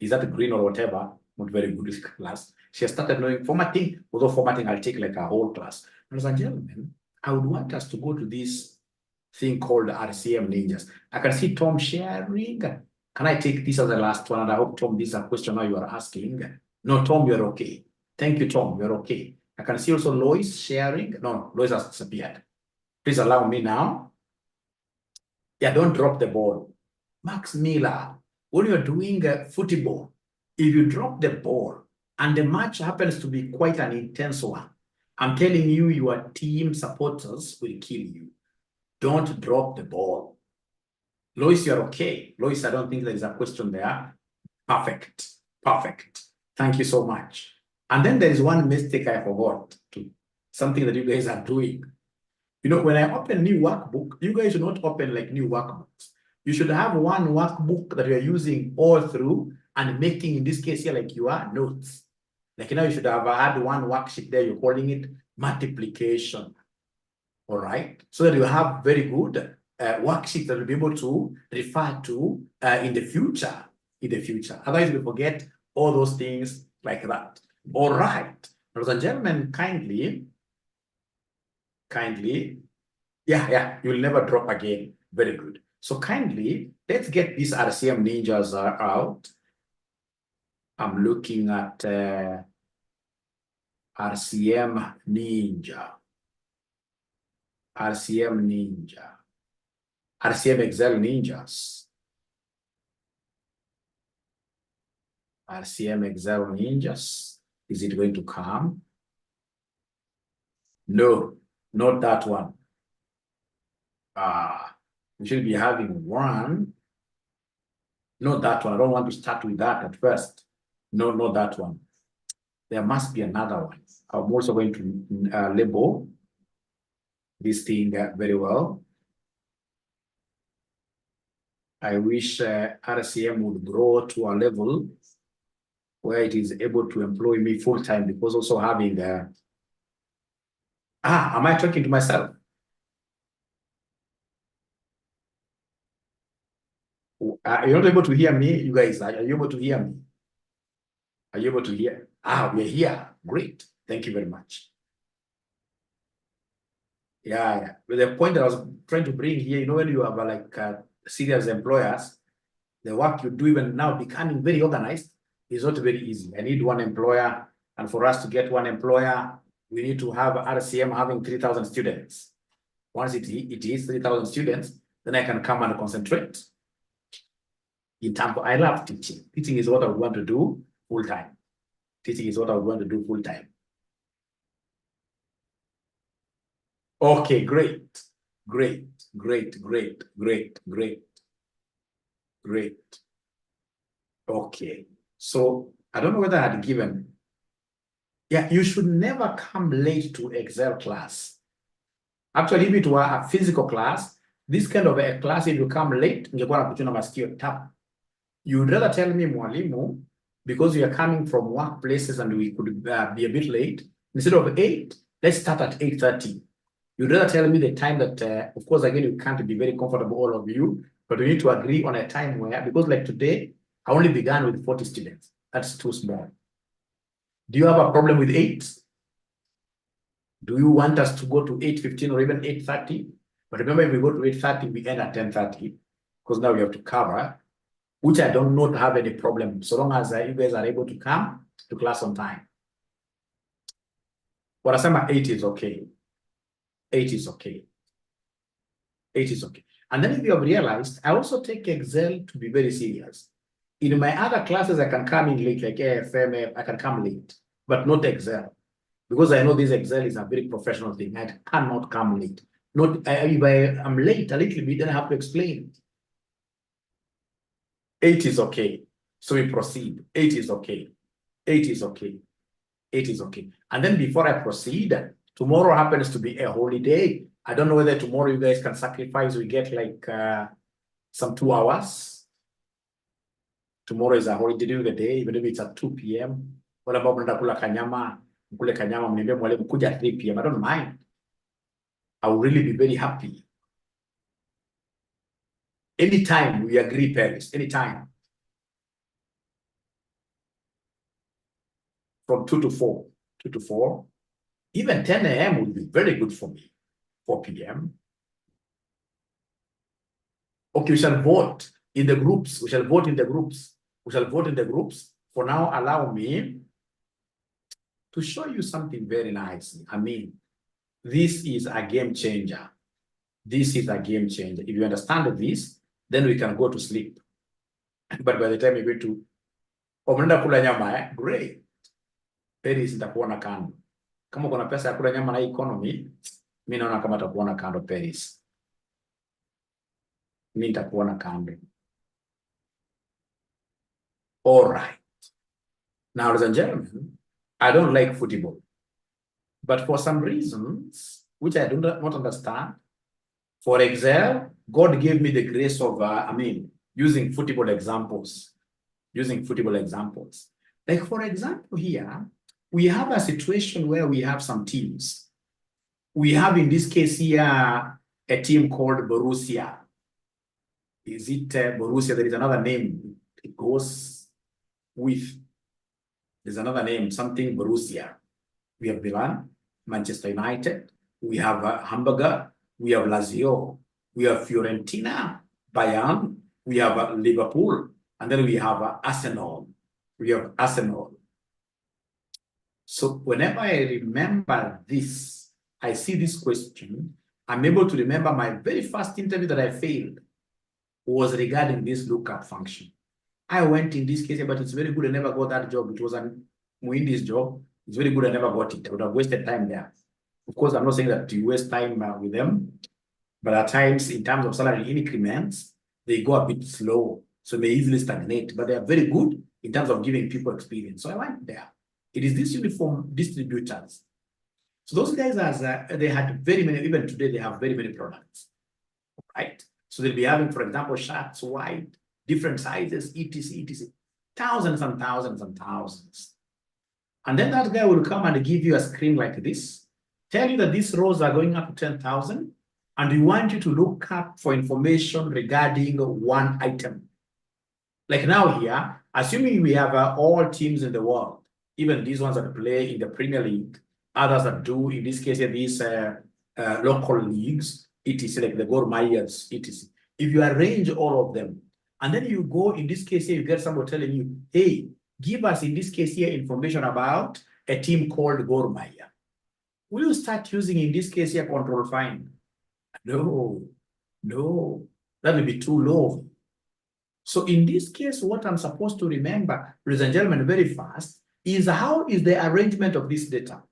is that green or whatever? Not very good class. She has started knowing formatting, although formatting I'll take like a whole class. Ladies and gentlemen, I would want us to go to this thing called RCM Ninjas. I can see Tom sharing. Can I take this as the last one? And I hope, Tom, this is a question now you are asking. No, Tom, you're okay. Thank you, Tom, you're okay. I can see also Lois sharing. No, Lois has disappeared. Please allow me now. Yeah, don't drop the ball. Max Miller, when you're doing football, if you drop the ball and the match happens to be quite an intense one, I'm telling you, your team supporters will kill you. Don't drop the ball. Lois, you're okay. Lois, I don't think there is a question there. Perfect. Perfect. Thank you so much. And then there is one mistake I forgot to, something that you guys are doing. You know, when I open new workbook, you guys should not open like new workbooks. You should have one workbook that you're using all through and making, in this case here, like your notes. Like now you should have had one worksheet there, you're calling it multiplication. All right. So that you have very good worksheets that you'll be able to refer to in the future. Otherwise, we forget all those things like that. All right. Ladies and gentlemen, kindly, yeah, you'll never drop again. Very good. So kindly, let's get these RCM ninjas out. I'm looking at RCM Ninja. RCM Excel Ninjas. RCM Excel Ninjas. Is it going to come? No, not that one. We should be having one. Not that one. I don't want to start with that at first. No, not that one. There must be another one. I'm also going to label this thing very well. I wish RCM would grow to a level where it is able to employ me full-time, because also having am I talking to myself? You're not able to hear me, you guys. Are you able to hear me? Are you able to hear? We're here. Great. Thank you very much. Yeah. But the point that I was trying to bring here, you know, when you have like serious employers, the work you do even now becoming very organized is not very easy. I need one employer, and for us to get one employer, we need to have RCM having 3,000 students. Once it is 3,000 students, then I can come and concentrate. In terms of, I love teaching. Teaching is what I want to do full-time. Okay, great. Okay, so I don't know whether I had given. Yeah, you should never come late to Excel class. Actually, if it were a physical class, this kind of a class, if you come late, you'd rather tell me, mwalimu, because we are coming from workplaces and we could be a bit late, instead of 8, let's start at 8:30. You'd rather tell me the time that, of course, again, you can't be very comfortable, all of you, but we need to agree on a time where, because like today, I only began with 40 students. That's too small. Do you have a problem with 8? Do you want us to go to 8:15 or even 8:30? But remember, if we go to 8:30, we end at 10:30, because now we have to cover, which I don't not have any problem, so long as you guys are able to come to class on time. What I say, 8 is okay. 8 is okay. 8 is okay. And then if you have realized, I also take Excel to be very serious. In my other classes, I can come in late, like AFM, I can come late, but not Excel. Because I know this Excel is a very professional thing. I cannot come late. If I am late a little bit, then I have to explain. 8 is okay. So we proceed. 8 is okay. 8 is okay. 8 is okay. And then before I proceed to Tomorrow happens to be a holiday. I don't know whether tomorrow you guys can sacrifice. We get like some 2 hours. Tomorrow is a holiday during the day, even if it's at 2 p.m. What about kula kanyama? Kule kanyama mniambia mwalimu kuja at 3 p.m. I don't mind. I will really be very happy. Anytime we agree, Paris, anytime. From 2 to 4. 2 to 4. Even 10 a.m. would be very good for me. 4 p.m. Okay, we shall vote in the groups. We shall vote in the groups. We shall vote in the groups. For now, allow me to show you something very nice. I mean, this is a game changer. This is a game changer. If you understand this, then we can go to sleep. But by the time you go to Omenda kula nyama, great. Paris nitakuona kando. Kama kuna pesa ya kula nyama na economy, mimi naona kama takuona kando Paris. Mimi nitakuona kando. All right. Now, ladies and gentlemen, I don't like football. But for some reasons, which I do not understand, for Excel, God gave me the grace of, using football examples. Using football examples. Like, for example, here, we have a situation where we have some teams. We have, in this case here, a team called Borussia. Is it Borussia? There is another name. It goes with, there's another name, something Borussia. We have Milan, Manchester United. We have Hamburger. We have Lazio. We have Fiorentina, Bayern. We have Liverpool. And then we have Arsenal. We have Arsenal. So whenever I remember this, I see this question, I'm able to remember my very first interview that I failed was regarding this lookup function. I went in this case, but it's very good I never got that job. It was an Muindi's job. It's very good I never got it. I would have wasted time there. Of course, I'm not saying that you waste time with them, but at times, in terms of salary increments, they go a bit slow. So they easily stagnate, but they are very good in terms of giving people experience. So I went there. It is these uniform distributors. So those guys, they had very many, even today, they have very many products, right? So they'll be having, for example, shirts, white, different sizes, etc., etc., thousands and thousands and thousands. And then that guy will come and give you a screen like this, tell you that these rows are going up to 10,000, and we want you to look up for information regarding one item. Like now here, assuming we have all teams in the world, even these ones that play in the Premier League, others that do, in this case, these local leagues, etc., like the 𝒂𝒧𝒪𝒧𝒧𝒧🔂, etc. If you arrange all of them, and then you go, in this case here, you get somebody telling you, hey, give us, in this case here, information about a team called 𝒂𝒧𝒪𝒧𝒧🔂. Will you start using, in this case here, control find? No, no, that will be too low. So in this case, what I'm supposed to remember, ladies and gentlemen, very fast, is how is the arrangement of this data.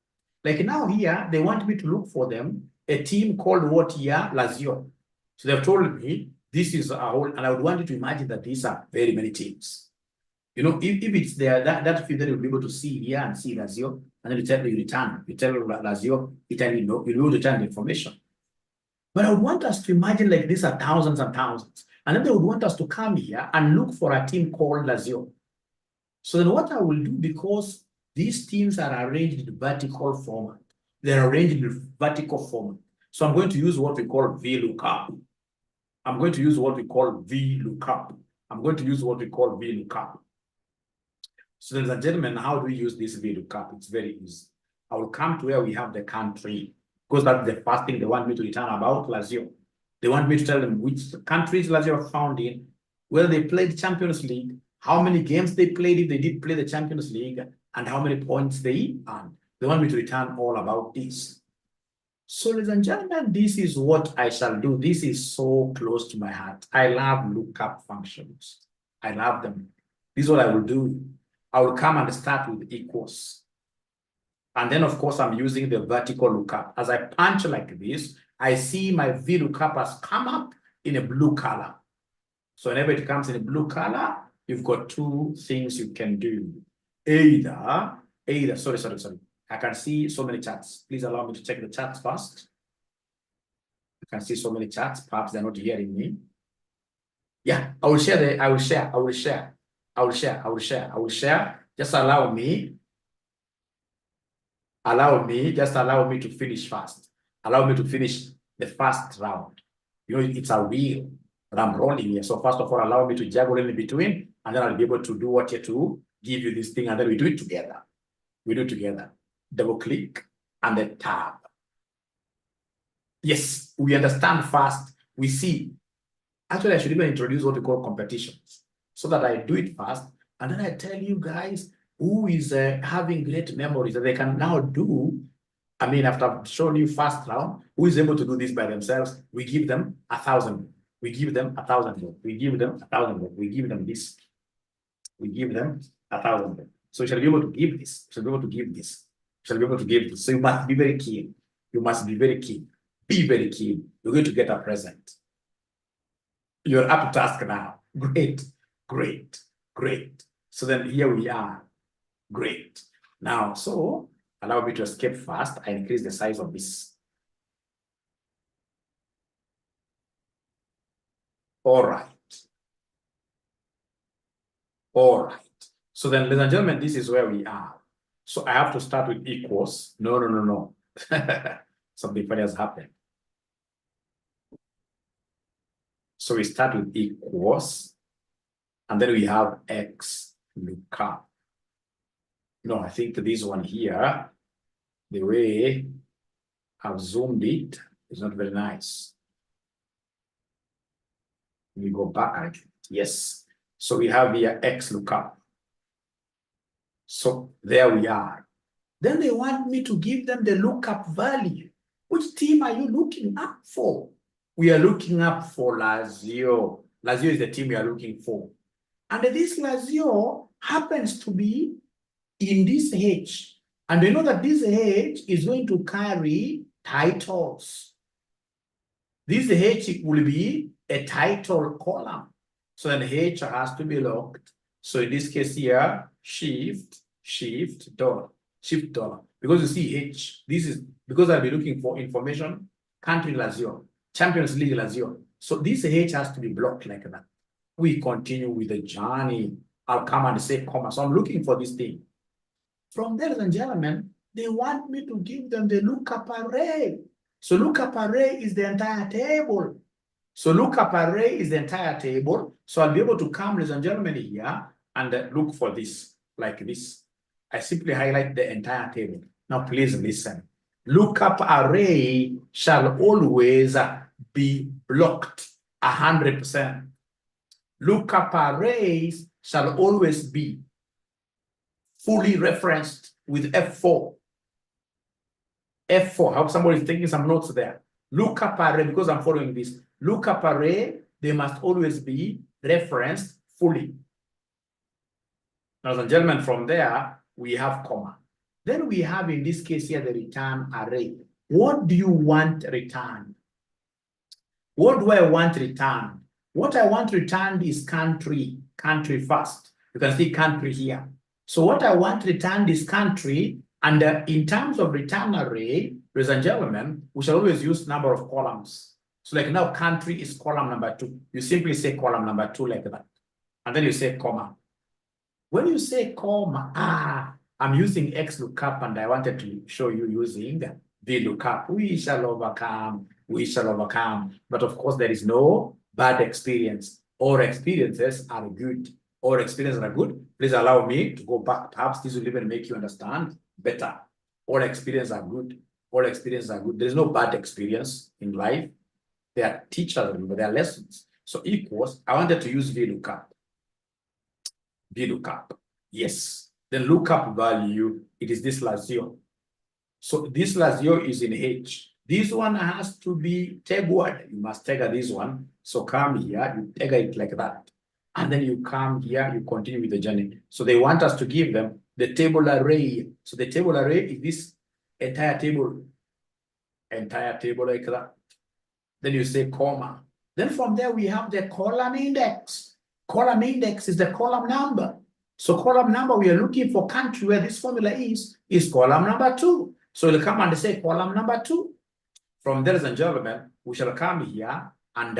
Like now here, they want me to look for them, a team called what here? Lazio. So they've told me this is a whole, and I would want you to imagine that these are very many teams. You know, if it's there, that field, then you'll be able to see here and see Lazio, and then you tell Lazio, you tell you know, you'll be able to return the information. But I would want us to imagine like these are thousands and thousands. And then they would want us to come here and look for a team called Lazio. So then what I will do, because these teams are arranged in vertical format, they're arranged in vertical format. So I'm going to use what we call VLOOKUP. I'm going to use what we call VLOOKUP. I'm going to use what we call VLOOKUP. So ladies and gentlemen, how do we use this VLOOKUP? It's very easy. I will come to where we have the country, because that's the first thing they want me to return about Lazio. They want me to tell them which countries Lazio are found in, whether they played Champions League, how many games they played if they did play the Champions League, and how many points they earned. They want me to return all about this. So ladies and gentlemen, this is what I shall do. This is so close to my heart. I love lookup functions. I love them. This is what I will do. I will come and start with equals. And then, of course, I'm using the vertical lookup. As I punch like this, I see my VLOOKUP has come up in a blue color. So whenever it comes in a blue color, you've got two things you can do. Sorry. I can see so many charts. Please allow me to check the charts first. I can see so many charts. Perhaps they're not hearing me. Yeah, I will share. Just allow me. Just allow me to finish fast. Allow me to finish the first round. You know, it's a wheel that I'm rolling here. So first of all, allow me to juggle in between, and then I'll be able to do what you to give you this thing, and then we do it together. We do it together. Double click and then tab. Yes, we understand fast. We see. Actually, I should even introduce what we call competitions, so that I do it fast, and then I tell you guys who is having great memories that they can now do. I mean, after I've shown you first round, who is able to do this by themselves? We give them 1,000. We give them 1,000. We give them 1,000. We give them this. We give them 1,000. So you shall be able to give this. You shall be able to give this. You shall be able to give this. So you must be very keen. You must be very keen. Be very keen. You're going to get a present. You're up to task now. Great, great, great. So then here we are. Great. Now, so allow me to escape fast. I increase the size of this. All right. All right. So then, ladies and gentlemen, this is where we are. So I have to start with equals. No. Something funny has happened. So we start with equals, and then we have X lookup. No, I think this one here, the way I've zoomed it is not very nice. We go back. Yes. So we have here X lookup. So there we are. Then they want me to give them the lookup value. Which team are you looking up for? We are looking up for Lazio. Lazio is the team we are looking for. And this Lazio happens to be in this H. And we know that this H is going to carry titles. This H will be a title column. So then H has to be locked. So in this case here, shift $. Because you see H, this is because I'll be looking for information, country Lazio, Champions League Lazio. So this H has to be blocked like that. We continue with the journey. I'll come and say comma. So I'm looking for this thing. From there, ladies and gentlemen, they want me to give them the lookup array. So lookup array is the entire table. So lookup array is the entire table. So I'll be able to come, ladies and gentlemen, here and look for this, like this. I simply highlight the entire table. Now, please listen. Lookup array shall always be blocked 100%. Lookup arrays shall always be fully referenced with F4. F4. I hope somebody is taking some notes there. Lookup array, because I'm following this. Lookup array, they must always be referenced fully. Now, ladies and gentlemen, from there, we have comma. Then we have, in this case here, the return array. What do you want returned? What do I want returned? What I want returned is country first. You can see country here. So what I want returned is country, and in terms of return array, ladies and gentlemen, we shall always use number of columns. So like now, country is column number 2. You simply say column number 2 like that. And then you say comma. When you say comma, I'm using X lookup, and I wanted to show you using V lookup. We shall overcome. We shall overcome. But of course, there is no bad experience. All experiences are good. All experiences are good. Please allow me to go back. Perhaps this will even make you understand better. All experiences are good. All experiences are good. There is no bad experience in life. They are teachers, they are lessons. So equals, I wanted to use V lookup. V lookup. Yes. The lookup value, it is this Lazio. So this Lazio is in H. This one has to be tagged. You must tag this one. So come here, you tag it like that. And then you come here, you continue with the journey. So they want us to give them the table array. So the table array is this entire table like that. Then you say comma. Then from there we have the column index. Column index is the column number. So column number we are looking for country where this formula is column number 2. So we'll come and say column number 2. From there, ladies and gentlemen, we shall come here and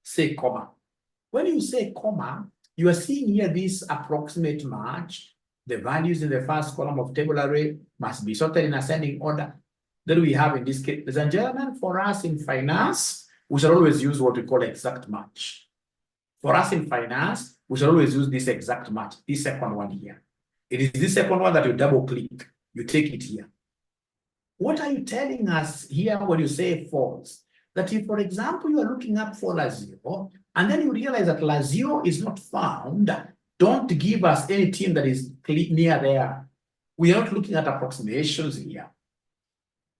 say comma. When you say comma, you are seeing here this approximate match. The values in the first column of table array must be sorted in ascending order. Then we have in this case, ladies and gentlemen, for us in finance, we shall always use what we call exact match. For us in finance, we shall always use this exact match, this second one here. It is this second one that you double click, you take it here. What are you telling us here when you say false? That if, for example, you are looking up for 𝐻𝐳, and then you realize that 𝐻𝐳 is not found, don't give us any team that is near there. We are not looking at approximations here.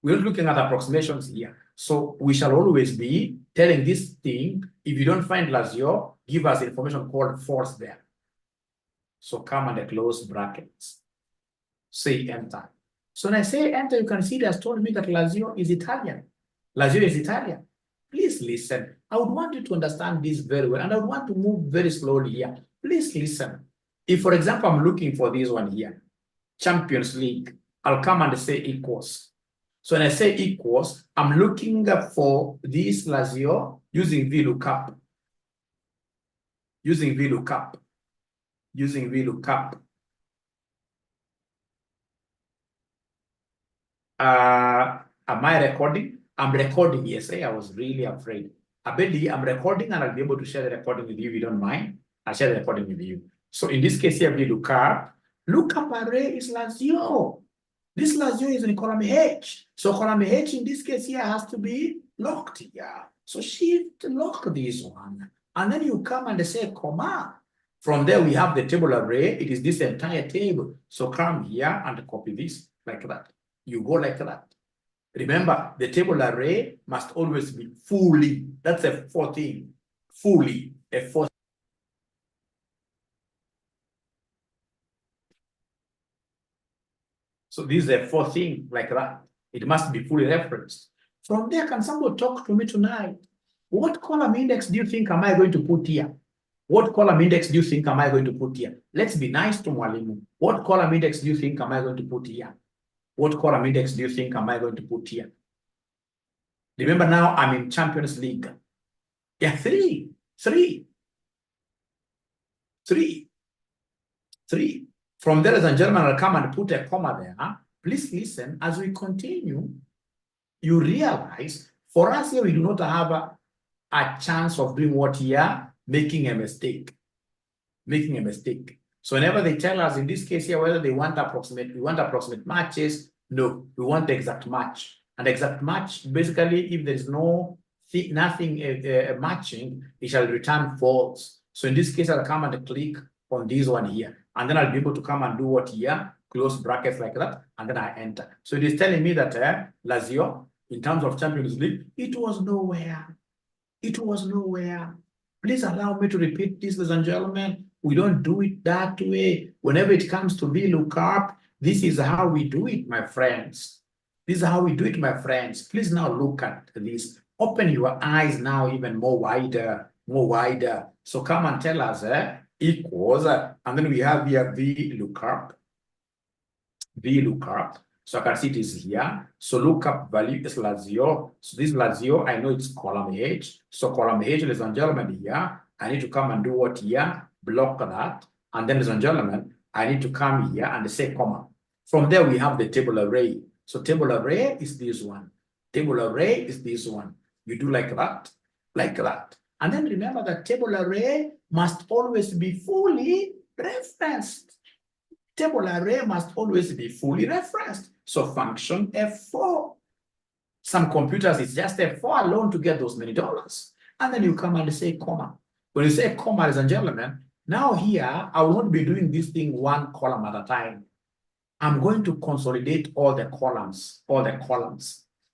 We're not looking at approximations here. So we shall always be telling this thing, if you don't find 𝐻𝐳, give us information called false there. So come and close brackets. Say enter. So when I say enter, you can see it has told me that 𝐻𝐳 is Italian. 𝐻𝐳 is Italian. Please listen. I would want you to understand this very well, and I would want to move very slowly here. Please listen. If, for example, I'm looking for this one here, Champions League, I'll come and say equals. So when I say equals, I'm looking for this 𝐻𝐳 using VLOOKUP. Using VLOOKUP. Using VLOOKUP. Am I recording? I'm recording, yes. I was really afraid. Abedi, I'm recording and I'll be able to share the recording with you if you don't mind. I'll share the recording with you. So in this case here, VLOOKUP. Lookup array is 𝐻𝐳. This 𝐻𝐳 is in column H. So column H in this case here has to be locked here. So shift lock this one. And then you come and say comma. From there we have the table array. It is this entire table. So come here and copy this like that. You go like that. Remember, the table array must always be fully. That's a fourth thing. Fully. A fourth. So this is a fourth thing like that. It must be fully referenced. From there, can somebody talk to me tonight? What column index do you think am I going to put here? What column index do you think am I going to put here? Let's be nice to Mwalimu. What column index do you think am I going to put here? What column index do you think am I going to put here? Remember now I'm in Champions League. Yeah, 3. From there, ladies and gentlemen, I'll come and put a comma there. Please listen, as we continue, you realize for us here, we do not have a chance of doing what here? Making a mistake. So whenever they tell us in this case here, whether they want approximate matches, no, we want the exact match. And exact match, basically, if there is nothing matching, it shall return false. So in this case, I'll come and click on this one here. And then I'll be able to come and do what here? Close brackets like that. And then I enter. So it is telling me that 𝐻𝐳, in terms of Champions League, it was nowhere. Please allow me to repeat this, ladies and gentlemen. We don't do it that way. Whenever it comes to VLOOKUP, this is how we do it, my friends. Please now look at this. Open your eyes now even more wider. So come and tell us equals, and then we have here VLOOKUP. So I can see it is here. So lookup value is 𝐻𝐳. So this 𝐻𝐳, I know it's column H. So column H, ladies and gentlemen, here, I need to come and do what here? Block that. And then, ladies and gentlemen, I need to come here and say comma. From there, we have the table array. So table array is this one. You do like that. And then remember that table array must always be fully referenced. So function F4. Some computers, it's just F4 alone to get those many dollars. And then you come and say comma. When you say comma, ladies and gentlemen, now here, I will not be doing this thing one column at a time. I'm going to consolidate all the columns.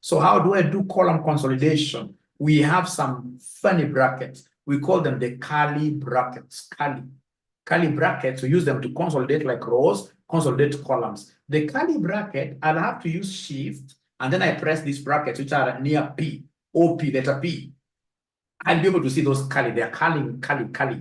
So how do I do column consolidation? We have some funny brackets. We call them the curly brackets. Curly brackets, we use them to consolidate like rows, consolidate columns. The curly bracket, I'll have to use shift, and then I press these brackets, which are near P, OP, letter P. I'll be able to see those curly. They're curly,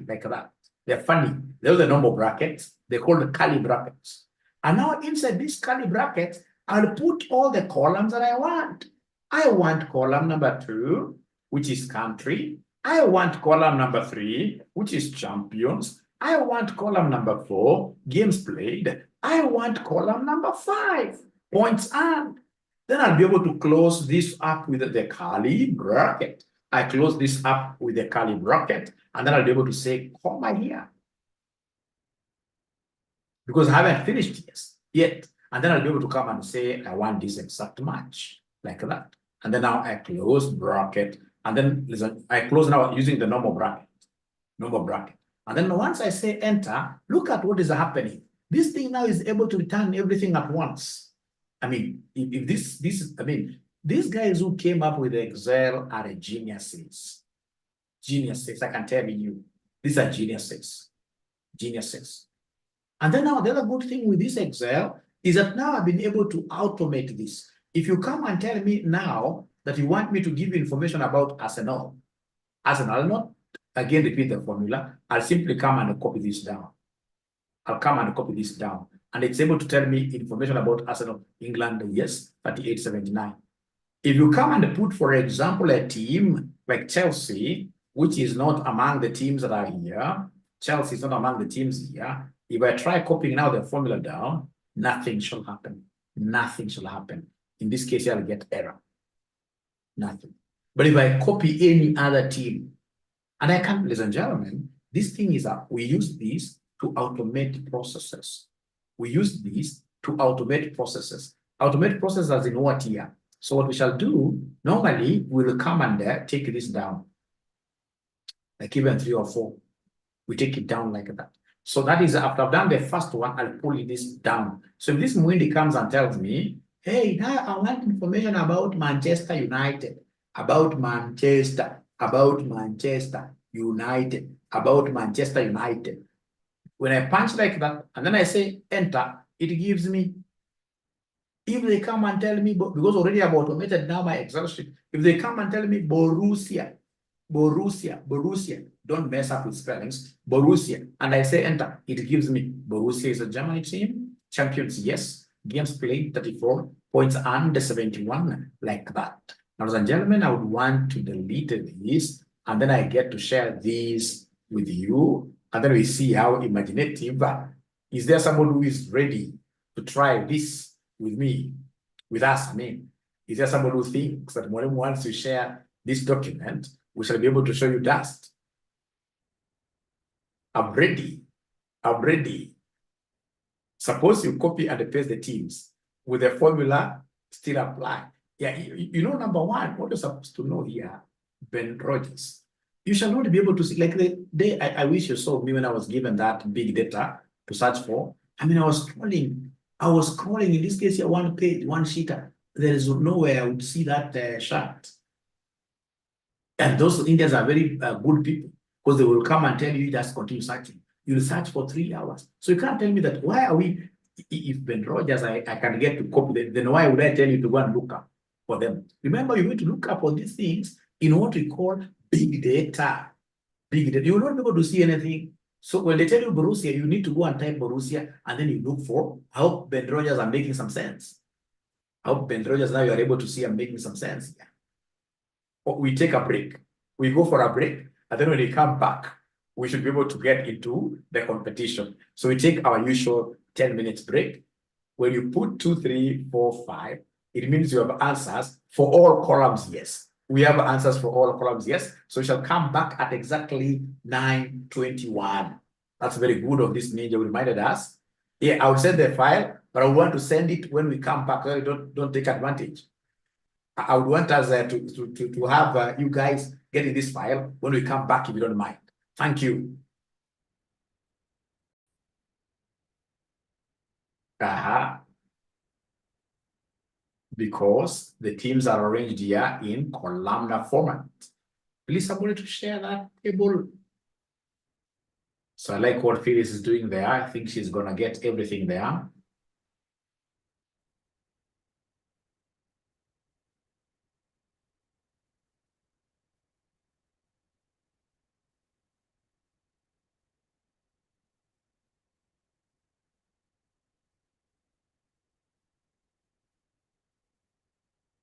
like that. They're funny. Those are the normal brackets. They're called curly brackets. And now inside these curly brackets, I'll put all the columns that I want. I want column number 2, which is country. I want column number 3, which is champions. I want column number 4, games played. I want column number 5, points earned. Then I'll be able to close this up with the curly bracket. I close this up with the curly bracket, and then I'll be able to say comma here. Because I haven't finished this yet. And then I'll be able to come and say, I want this exact match, like that. And then now I close bracket. And then listen, I close now using the normal bracket. And then once I say enter, look at what is happening. This thing now is able to return everything at once. I mean, if these guys who came up with Excel are geniuses. Geniuses, I can tell you. These are geniuses. Geniuses. And then now the other good thing with this Excel is that now I've been able to automate this. If you come and tell me now that you want me to give you information about Arsenal, I'll not again repeat the formula. I'll simply come and copy this down. And it's able to tell me information about Arsenal, England, yes, 3879. If you come and put, for example, a team like Chelsea, which is not among the teams that are here, Chelsea is not among the teams here. If I try copying now the formula down, nothing shall happen. Nothing shall happen. In this case, I'll get error. Nothing. But if I copy any other team, and I can, ladies and gentlemen, this thing is that we use this to automate processes. Automate processes as in what here? So what we shall do, normally we'll come and take this down. Like even 3 or 4. We take it down like that. So that is after I've done the first one, I'll pull this down. So if this Mwindi comes and tells me, hey, now I want information about Manchester United, about Manchester United. When I punch like that, and then I say enter, it gives me. If they come and tell me, because already I've automated now my Excel sheet, if they come and tell me Borussia, don't mess up with spellings, Borussia, and I say enter, it gives me Borussia is a German team, champions, yes, games played 34, points earned 71, like that. Now, ladies and gentlemen, I would want to delete this, and then I get to share these with you, and then we see how imaginative. Is there someone who is ready to try this with me, with us? I mean, is there someone who thinks that Mwalimu wants to share this document? We shall be able to show you dust. I'm ready. Suppose you copy and paste the teams with the formula still apply. Yeah, you know, number one, what you're supposed to know here, Ben Rogers, you shall not be able to see, like the day I wish you saw me when I was given that big data to search for. I mean, I was scrolling, in this case here, one page, one sheet. There is nowhere I would see that chart. And those Indians are very good people, because they will come and tell you just continue searching. You'll search for 3 hours. So you can't tell me that why are we, if Ben Rogers, I can get to copy them, then why would I tell you to go and look up for them? Remember, you're going to look up for these things in what we call big data. You will not be able to see anything. So when they tell you Borussia, you need to go and type Borussia, and then you look for, I hope Ben Rogers are making some sense. I hope Ben Rogers now you are able to see I'm making some sense. We take a break. We go for a break, and then when we come back, we should be able to get into the competition. So we take our usual 10 minutes break. When you put 2, 3, 4, 5, it means you have answers for all columns, yes. We have answers for all columns, yes. So we shall come back at exactly 9:21. That's very good of this ninja who reminded us. Yeah, I will send the file, but I want to send it when we come back. So don't take advantage. I would want us to have you guys getting this file when we come back, if you don't mind. Thank you. Because the teams are arranged here in columnar format. Please, somebody to share that table. So I like what Phyllis is doing there. I think she's going to get everything there.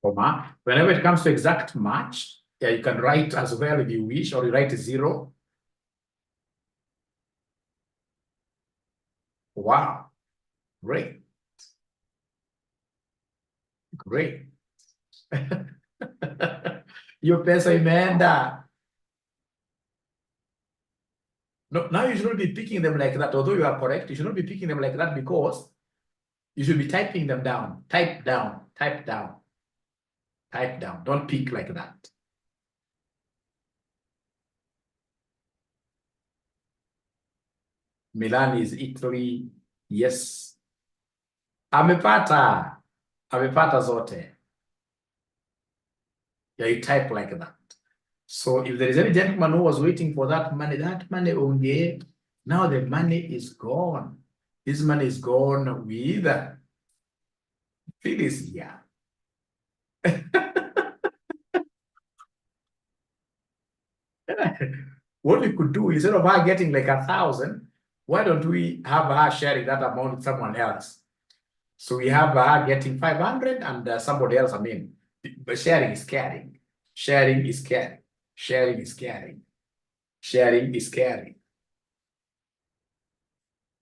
comma. Whenever it comes to exact match, yeah, you can write as well if you wish, or you write 0. Wow, great, great. Your pesa imeenda. No, now you should not be picking them like that. Although you are correct, you should not be picking them like that because you should be typing them down. Type down, type down, type down. Don't pick like that. Milan is Italy. Yes. Amepata. Amepata zote. Yeah, you type like that. So if there is any gentleman who was waiting for that money onge, now the money is gone. This money is gone with Phyllis here. What we could do, instead of her getting like 1,000, why don't we have her sharing that amount with someone else? So we have her getting 500 and somebody else, but sharing is caring. Sharing is caring. Sharing is caring. Sharing is caring.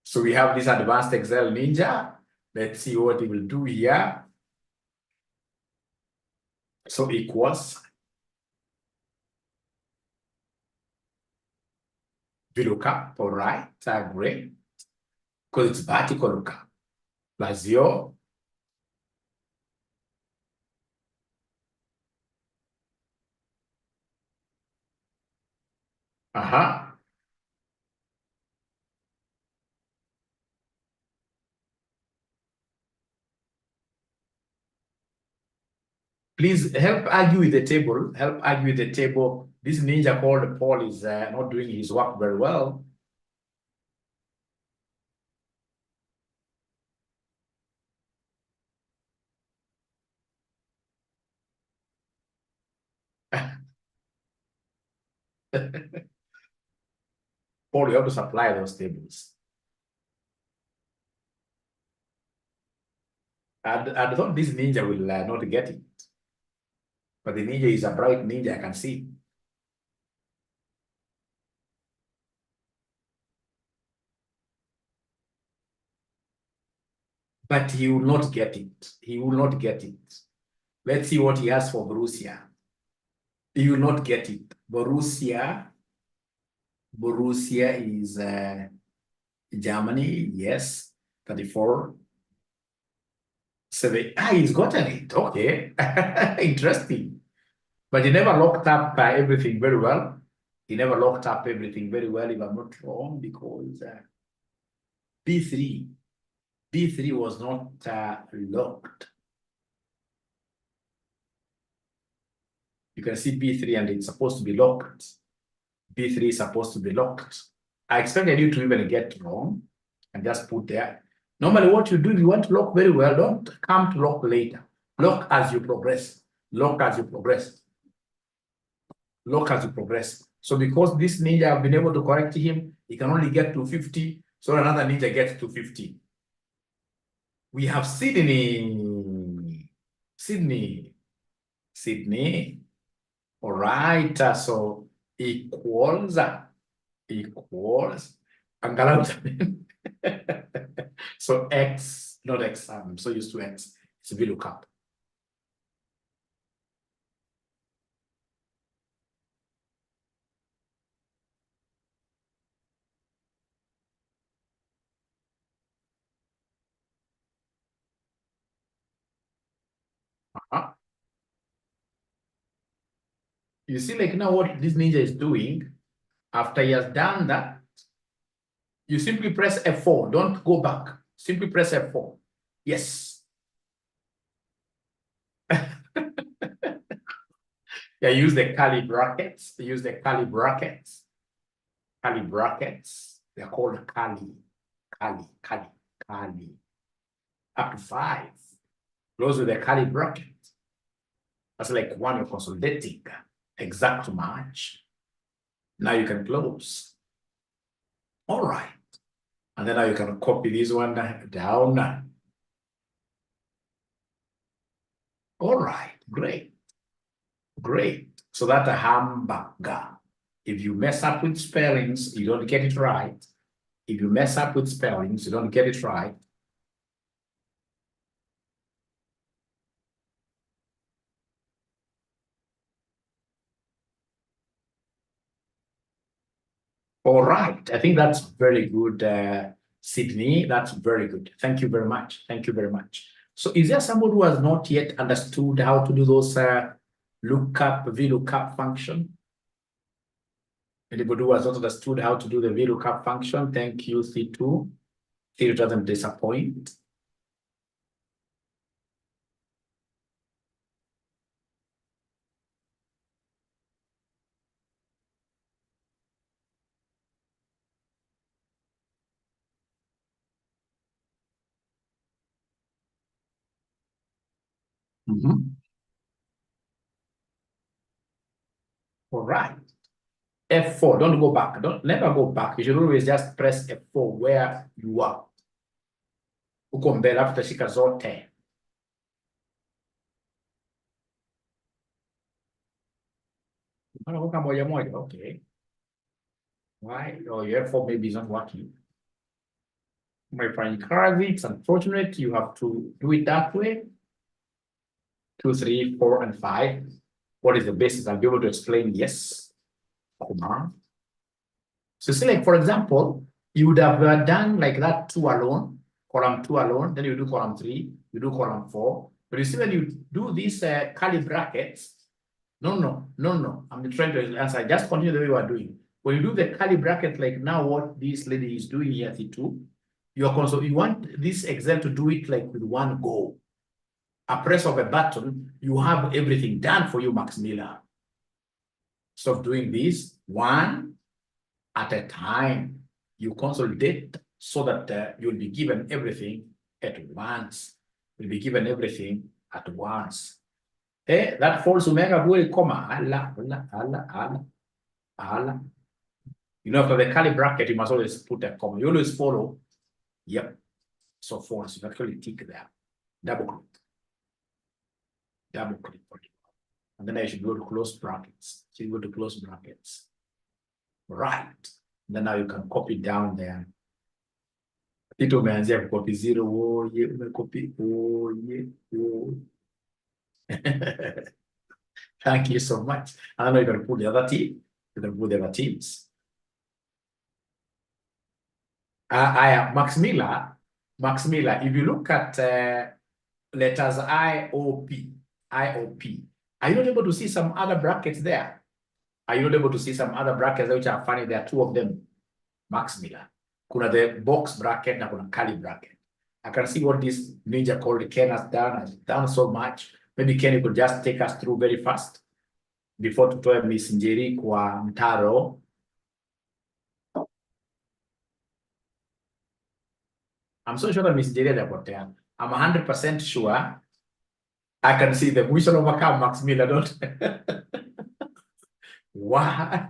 So we have this advanced Excel ninja. Let's see what it will do here. So equals VLOOKUP, all right, great. Because it's vertical lookup. Plus your Please help argue with the table. Help argue with the table. This ninja called Paul is not doing his work very well. Paul, you have to supply those tables. I thought this ninja will not get it. But the ninja is a bright ninja, I can see. But he will not get it. He will not get it. Let's see what he has for Borussia. He will not get it. Borussia is Germany, yes, 34. He's gotten it. Okay. Interesting. But he never locked up everything very well. He never locked up everything very well, if I'm not wrong, because B3 was not locked. You can see B3 and it's supposed to be locked. B3 is supposed to be locked. I expected you to even get wrong and just put there. Normally what you do, if you want to lock very well, don't come to lock later. Lock as you progress. Lock as you progress. Lock as you progress. So because this ninja have been able to correct him, he can only get to 50. So another ninja gets to 50. We have Sydney. All right. So equals. So X, not X. I'm so used to X. It's VLOOKUP. You see, like now what this ninja is doing, after he has done that, you simply press F4. Don't go back. Simply press F4. Yes. Yeah, use the curly brackets. Use the curly brackets. Curly brackets. They're called curly. Up to 5. Close with the curly bracket. That's like one you're consolidating. Exact match. Now you can close. All right. And then now you can copy this one down. All right. Great. Great. So that's a hamburger. If you mess up with spellings, you don't get it right. If you mess up with spellings, you don't get it right. All right. I think that's very good, Sydney. That's very good. Thank you very much. Thank you very much. So is there someone who has not yet understood how to do those lookup, VLOOKUP function? Anybody who has not understood how to do the VLOOKUP function? Thank you, C2. C2 doesn't disappoint. All right. F4, don't go back. Never go back. You should always just press F4 where you are. Uko mbele hapo utashika zote. Unaona moja moja, okay. Why? Oh, your F4 maybe is not working. My friend Carly, it's unfortunate. You have to do it that way. 2, 3, 4, and 5. What is the basis? I'll be able to explain. Yes. So see, like, for example, you would have done like that 2 alone, column 2 alone, then you do column 3, you do column 4. But you see, when you do these curly brackets, no. I'm trying to answer. Just continue the way you are doing. When you do the curly bracket, like now what this lady is doing here, C2, you want this Excel to do it like with one go. A press of a button, you have everything done for you, Max Miller. So doing this one at a time, you consolidate so that you'll be given everything at once. You'll be given everything at once. Okay, that false omega will comma. Allah. You know, after the curly bracket, you must always put a comma. You always follow. Yep. So false. You actually tick there. Double click. Double click. And then I should go to close brackets. So you go to close brackets. Right. Then now you can copy down there. It will be copy 0. Oh, yeah, copy. Oh, yeah. Oh. Thank you so much. I know you're going to put the other team. You're going to put the other teams. I am Max Miller. If you look at letters IOP, are you not able to see some other brackets there? Are you not able to see some other brackets which are funny? There are 2 of them. Max Miller. Kuna the box bracket na kuna curly bracket. I can see what this ninja called Ken has done so much. Maybe Ken, you could just take us through very fast before tutoe Miss Njeri kwa mtaro. I'm so sure that Miss Njeri hajapotea. I'm 100% sure. I can see them. We shall overcome, Max Miller, don't Why?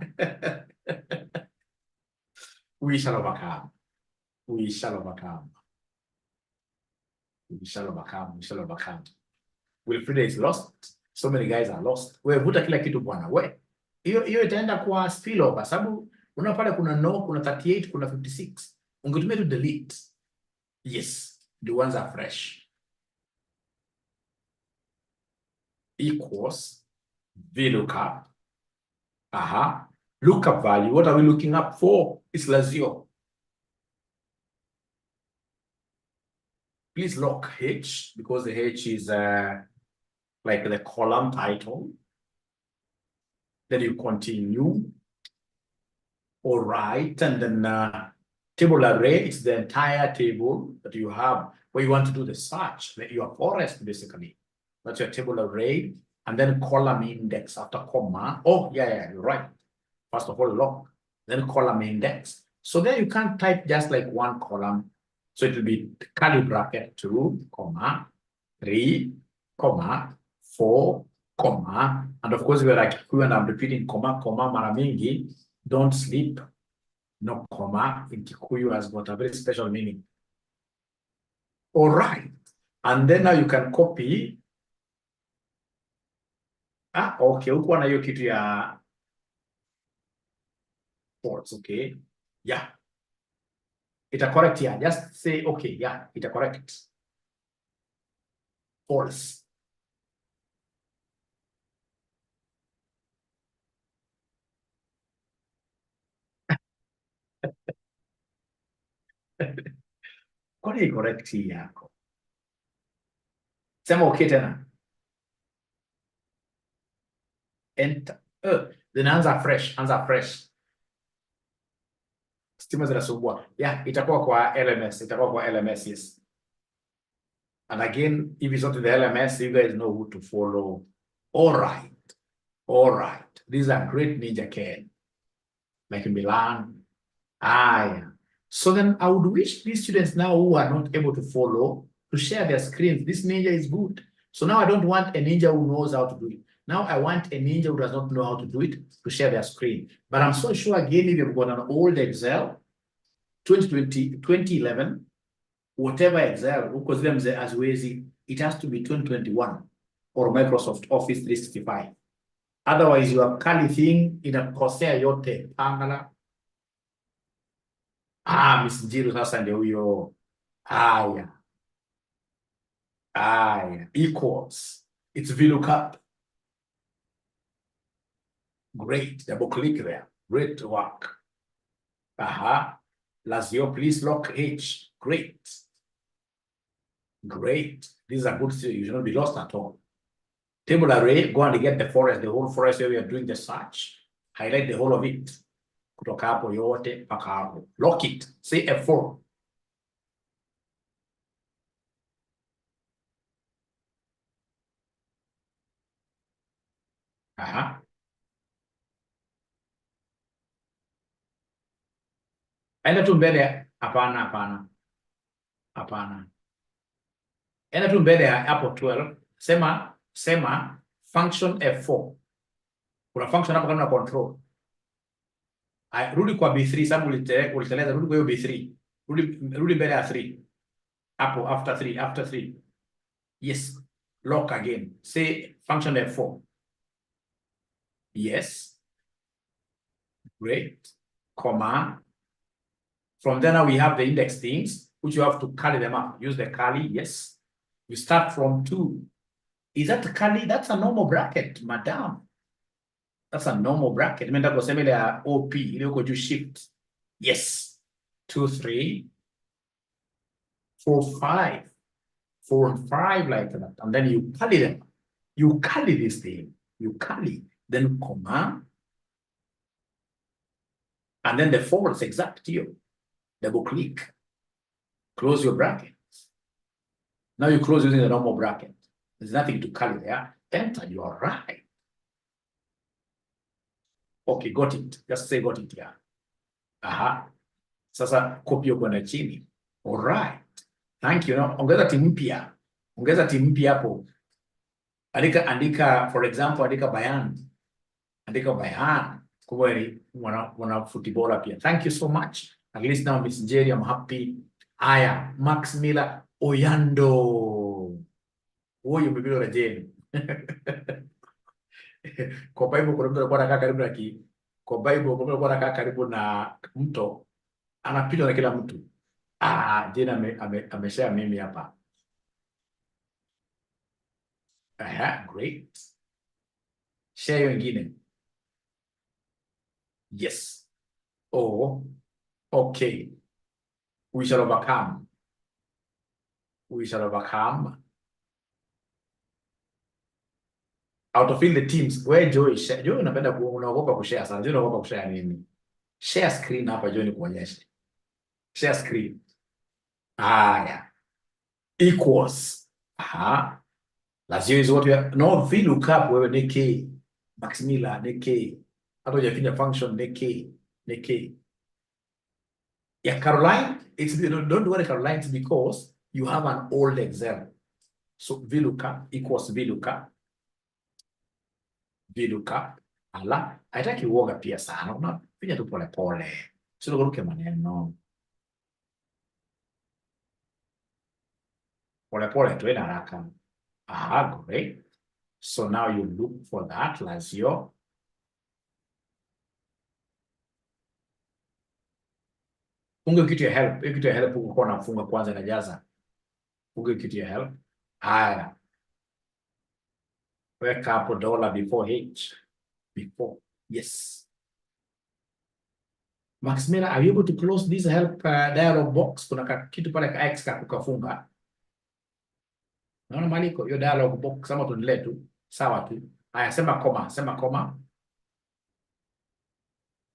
We shall overcome. We shall overcome. We shall overcome. We shall overcome. Wilfrida is lost. So many guys are lost. Vuta kila kitu bwana. Hiyo itaenda kwa spillover. Sababu unaona pale kuna no, kuna 38, kuna 56. Ungetumia to delete. Yes, the ones are fresh. Equals VLOOKUP. Lookup value. What are we looking up for? It's Lazio. Please lock H because the H is like the column title. Then you continue. All right, and then table array is the entire table that you have where you want to do the search, your forest basically. That's your table array, and then column index after comma. Oh, yeah, you're right. First of all, lock, then column index. So then you can't type just like one column. So it will be curly bracket 2, comma, 3, comma, 4, comma, and of course we're like when I'm repeating comma mara mingi, don't sleep. No comma in Kikuyu has got a very special meaning. All right, and then now you can copy Okay, huko na hiyo kitu ya false, okay. Yeah. Ita correct here. Just say okay, yeah, ita correct. False. Kwani correct hii yako? Sema okay tena. Enter. Then anza fresh. Stima zinasumbua. Yeah, itakuwa kwa LMS, yes. And again, if it's not in the LMS, you guys know who to follow. All right. These are great Ninja Ken. Like Milan. Yeah. So then I would wish these students now who are not able to follow to share their screens. This Ninja is good. So now I don't want a Ninja who knows how to do it. Now I want a Ninja who does not know how to do it to share their screen. But I'm so sure again, if you've got an old Excel, 2020, 2011, whatever Excel, because them as easy, it has to be 2021 or Microsoft Office 365. Otherwise, you are curly thing in a kosea yote pangala. Miss Jiru sasa ndio huyo. Haya. Equals. It's VLOOKUP. Great. Double click there. Great work. 𝐻𝐧𝐥𝐢𝐧𝐞, please lock H. Great. These are good. You should not be lost at all. Table array, go and get the forest, the whole forest where we are doing the search. Highlight the whole of it. Kutoka hapo yote mpaka hapo. Lock it. Say F4. Enda tu mbele. Hapana. Enda tu mbele ya hapo 12. Sema function F4. Kuna function hapo kama control. Rudi kwa B3 sababu uliteleza, rudi kwa hiyo B3. Rudi mbele ya 3. Hapo after 3. Yes. Lock again. Say function F4. Yes. Great. Comma. From there now we have the index things, which you have to carry them up. Use the curly. Yes. We start from 2. Is that curly? That's a normal bracket, madam. That's a normal bracket. Remember kusema ile ya OP, ile uko juu shift. Yes. 2, 3, 4, 5. 4 and 5 like that. And then you curly them. You curly this thing. You curly. Then comma. And then the false exact here. Double click. Close your brackets. Now you close using the normal bracket. There's nothing to curly there. Enter. You are right. Okay, got it. Just say got it here. Sasa copy kwenda chini. All right. Thank you. Now, ongeza timu mpya hapo. Andika for example, andika bayan. Kwa ni mwana footballer pia. Thank you so much. At least now Miss Jerry, I'm happy. Max Miller Oyando. Huyu mbibilo la Jeni. Kwa Bible kuna mtu alikuwa anakaa karibu na kwa Bible kuna mtu alikuwa anakaa karibu na mto, anapita na kila mtu. Jeni ameshare mimi hapa. Great. Share wengine. Yes. Okay. We shall overcome. Out of the teams, where Joy share. Joy unapenda unaogopa kushare sana. Joy unaogopa kushare nini? Share screen hapa Joy nikuonyeshe. Share screen. Equals. Lazio is what we are. No, VLOOKUP wewe ni K. Max Miller ni K. Hata hujafinya function ni K. Yeah, Caroline, don't worry Caroline, it's because you have an old Excel. So VLOOKUP equals VLOOKUP. Haitaki uoga pia sana. Unafinya tu pole. Sio kuruke maneno. Pole tu ina haraka. Great. So now you look for that lazio. Funga kitu ya help. Kitu ya help uko na funga kwanza inajaza. Funga kitu ya help. Haya. Weka hapo dollar before H. Before. Yes. Maximila, are you able to close this help dialog box? Kuna kitu pale ka X kukafunga. Naona maliko hiyo dialog box kama tuendelee tu. Sawa tu. Haya, sema comma.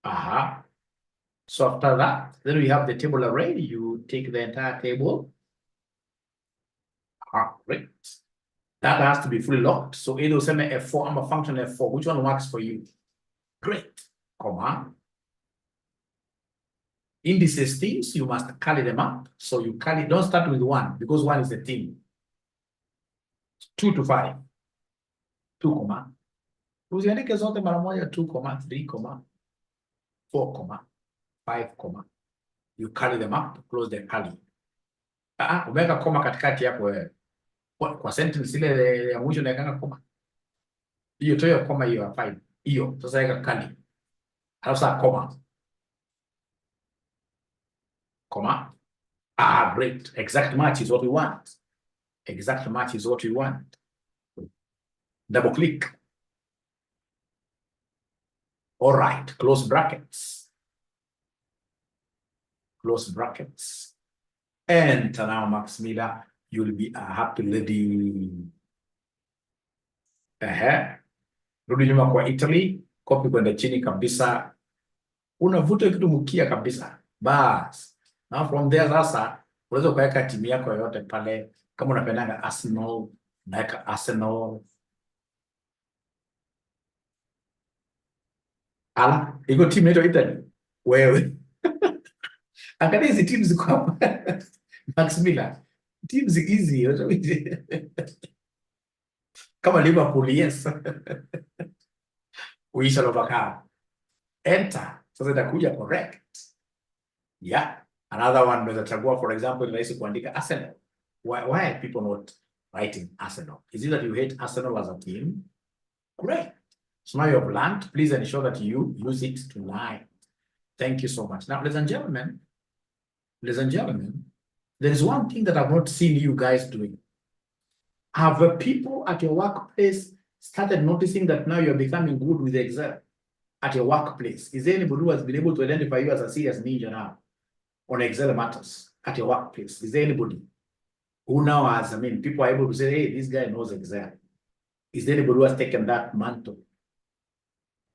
Aha. So after that, then we have the table array. You take the entire table. Great. That has to be fully locked. So either send F4, I'm a function F4. Which one works for you? Great. Comma. Indices teams, you must carry them up. So you carry, don't start with 1 because 1 is a team. 2 to 5. 2 comma. Uziandike zote mara moja 2 comma, 3 comma, 4 comma, 5 comma. You carry them up to close the curly. Umeweka comma katikati yako wewe. Kwa sentence ile ya mwisho naekanga comma. Hiyo toyo comma hiyo ya 5. Hiyo sasa weka curly. Alafu sasa comma. Comma. Great. Exact match is what we want. Exact match is what we want. Double click. All right. Close brackets. Close brackets. Enter now, Maximila. You'll be a happy lady. Rudi nyuma kwa Italy. Copy kwenda chini kabisa. Unavuta kitu mkia kabisa. Bas. Now from there sasa unaweza kuweka timu yako yoyote pale. Kama unapendanga Arsenal, naweka Arsenal. Iko timu yetu Italy. Wewe. Angalia hizi teams ziko hapa. Maximila. Teams easy. Kama Liverpool, yes. We shall overcome. Enter. Sasa itakuja correct. Yeah. Another one unaweza chagua, for example, rahisi kuandika Arsenal. Why are people not writing Arsenal? Is it that you hate Arsenal as a team? Great. So now you have learned. Please ensure that you use it tonight. Thank you so much. Now, ladies and gentlemen, there is one thing that I've not seen you guys doing. Have the people at your workplace started noticing that now you're becoming good with Excel at your workplace? Is there anybody who has been able to identify you as a serious ninja now on Excel matters at your workplace? Is there anybody who now has, people are able to say, hey, this guy knows Excel? Is there anybody who has taken that mantle?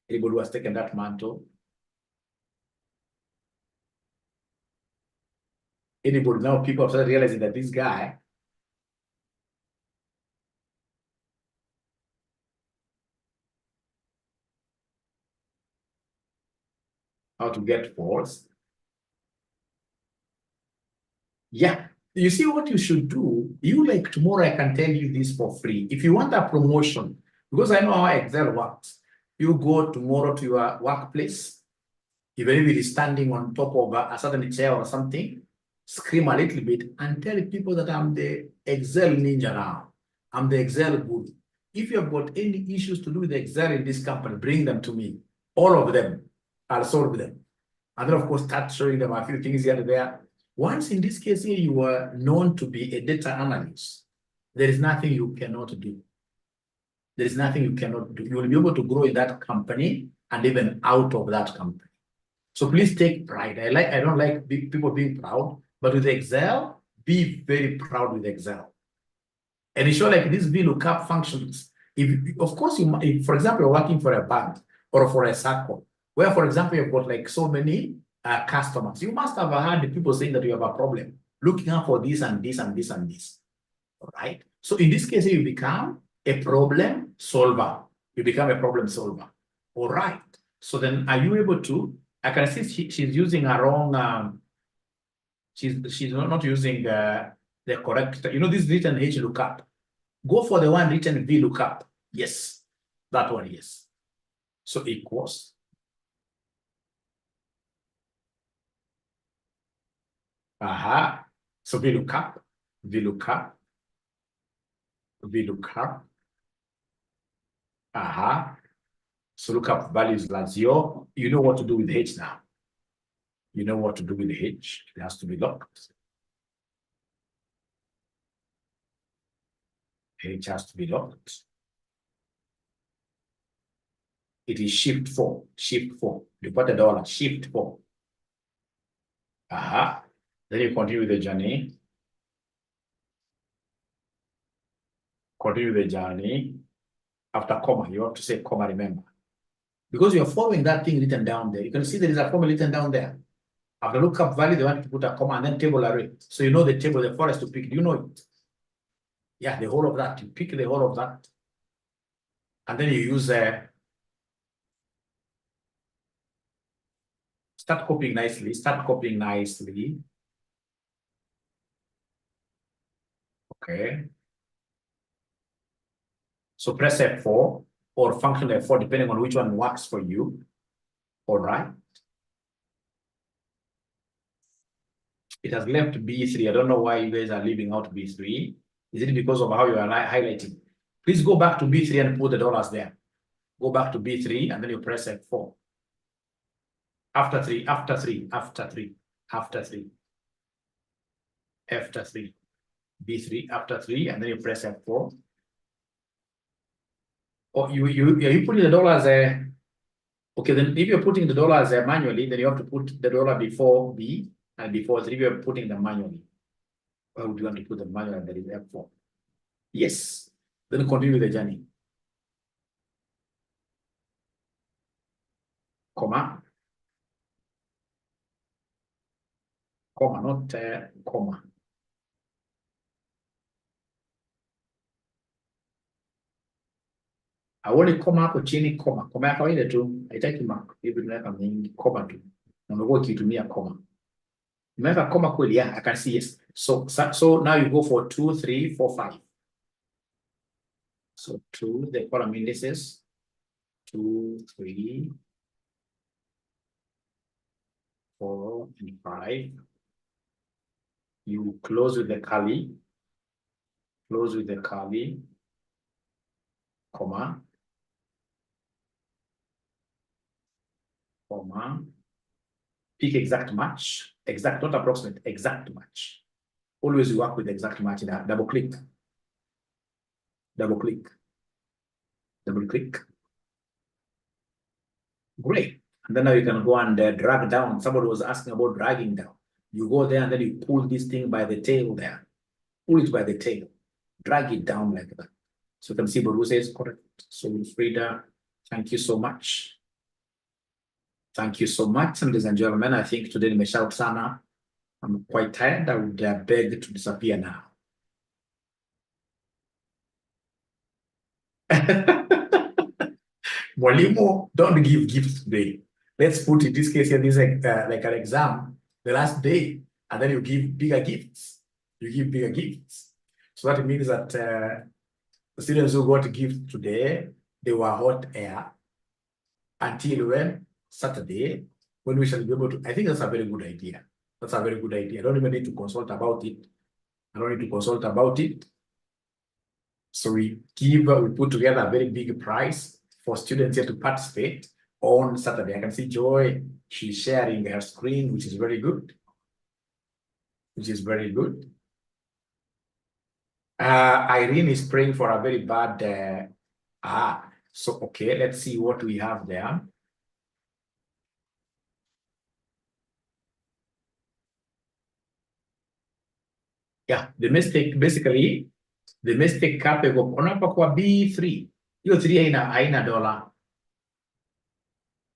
Anybody who has taken that mantle? Anybody now? People have started realizing that this guy how to get false. Yeah. You see what you should do? You like tomorrow, I can tell you this for free. If you want a promotion, because I know how Excel works, you go tomorrow to your workplace, even if it is standing on top of a certain chair or something, scream a little bit and tell people that I'm the Excel ninja now. I'm the Excel guru. If you have got any issues to do with Excel in this company, bring them to me. All of them. I'll solve them. And then, of course, start showing them a few things here and there. Once in this case here, you are known to be a data analyst, there is nothing you cannot do. There is nothing you cannot do. You will be able to grow in that company and even out of that company. So please take pride. I don't like people being proud, but with Excel, be very proud with Excel. And ensure like these VLOOKUP functions. Of course, if, for example, you're working for a bank or for a circle, where, for example, you've got like so many customers, you must have heard the people saying that you have a problem, looking out for this and this and this and this. All right. So in this case, you become a problem solver. You become a problem solver. All right. So then, are you able to? I can see she's using a wrong. She's not using the correct. You know, this is written 𝐻LOOKUP. Go for the one written VLOOKUP. Yes, that one. Yes. So equals. So VLOOKUP. So look up values like 0. You know what to do with H now. You know what to do with H. It has to be locked. H has to be locked. It is shift 4. Shift 4. You put the dollar, shift 4. Then you continue with the journey. Continue the journey. After comma, you have to say comma, remember. Because you're following that thing written down there. You can see there is a formula written down there. After lookup value, they want to put a comma and then table array. So you know the table, the forest to pick. Do you know it? Yeah, the whole of that. You pick the whole of that. And then you use start copying nicely. Start copying nicely. Okay. So press F4 or function F4, depending on which one works for you. All right. It has left B3. I don't know why you guys are leaving out B3. Is it because of how you are highlighting? Please go back to B3 and put the dollars there. Go back to B3 and then you press F4. After 3, after 3, after 3, after 3. After 3. B3 after 3 and then you press F4. Or are you putting the dollars there? Okay, then if you're putting the dollars manually, then you have to put the dollar before B and before 3. If you're putting them manually. Why would you want to put them manually? That is F4. Yes. Then continue the journey. Comma. Comma, not comma. Awali comma hapo chini comma. Comma ya kawaida tu. Haitaki mark. Hivi tunaweka mingi comma tu. Na umekuwa ukitumia comma. Umeweka comma kweli? Yeah, I can see yes. So now you go for 2, 3, 4, 5. So 2, the column indices. 2, 3, 4, and 5. You close with the curly. Close with the curly. Comma. Comma. Pick exact match. Exact, not approximate, exact match. Always work with exact match. Double click. Double click. Double click. Great. And then now you can go and drag down. Somebody was asking about dragging down. You go there and then you pull this thing by the tail there. Pull it by the tail. Drag it down like that. So you can see Baru says correct. So Frida, thank you so much. Thank you so much, ladies and gentlemen. I think today nimeshout sana. I'm quite tired. I would beg to disappear now. Mwalimu, don't give gifts today. Let's put in this case here, this like an exam, the last day, and then you give bigger gifts. You give bigger gifts. So that means that the students who got gifts today, they were hot air until when? Saturday, when we shall be able to. I think that's a very good idea. That's a very good idea. I don't even need to consult about it. I don't need to consult about it. So we put together a very big prize for students here to participate on Saturday. I can see Joy, she's sharing her screen, which is very good. Which is very good. Irene is praying for a very bad, so okay, let's see what we have there. Yeah, the mistake, basically, the mistake capable, unapokuwa B3, hiyo 3 haina dollar.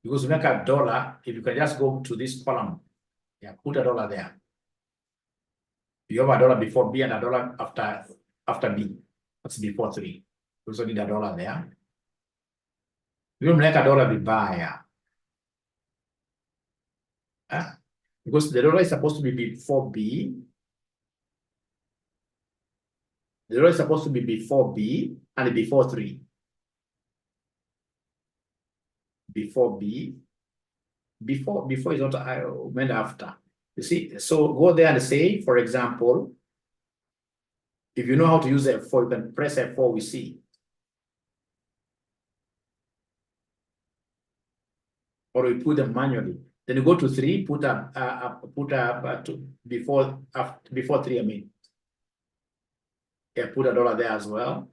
Because you make a dollar, if you can just go to this column, yeah, put a dollar there. You have a dollar before B and a dollar after B. That's before 3. You also need a dollar there. You don't make a dollar vibaya. Because the dollar is supposed to be before B. The dollar is supposed to be before B and before 3. Before B. Before is not meant after. You see, so go there and say, for example, if you know how to use F4, you can press F4, we see. or we put them manually. Then you go to 3, put before 3, I mean. Yeah, put $1 there as well.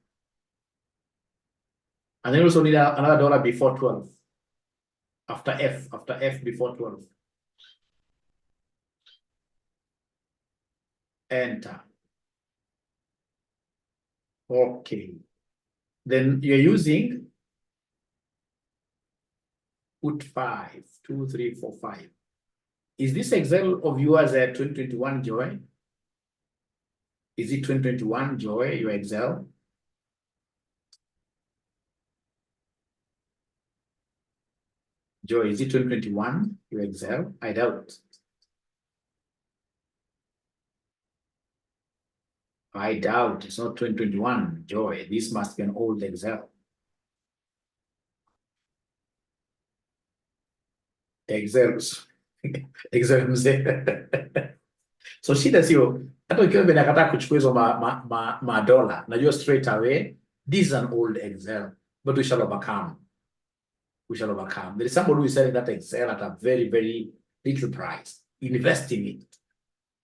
And then also need another $1 before 12. After F before 12. Enter. Okay. Then you're using put 5, 2, 3, 4, 5. Is this Excel of yours a 2021 Joy? Is it 2021 Joy, your Excel? Joy, is it 2021, your Excel? I doubt. I doubt it's not 2021 Joy. This must be an old Excel. Excels. Excel mzee. So shida sio hata ukiwa vinakataa kuchukua hizo $, najua straight away this is an old Excel, but we shall overcome. We shall overcome. There is somebody who is selling that Excel at a very, very little price. Invest in it.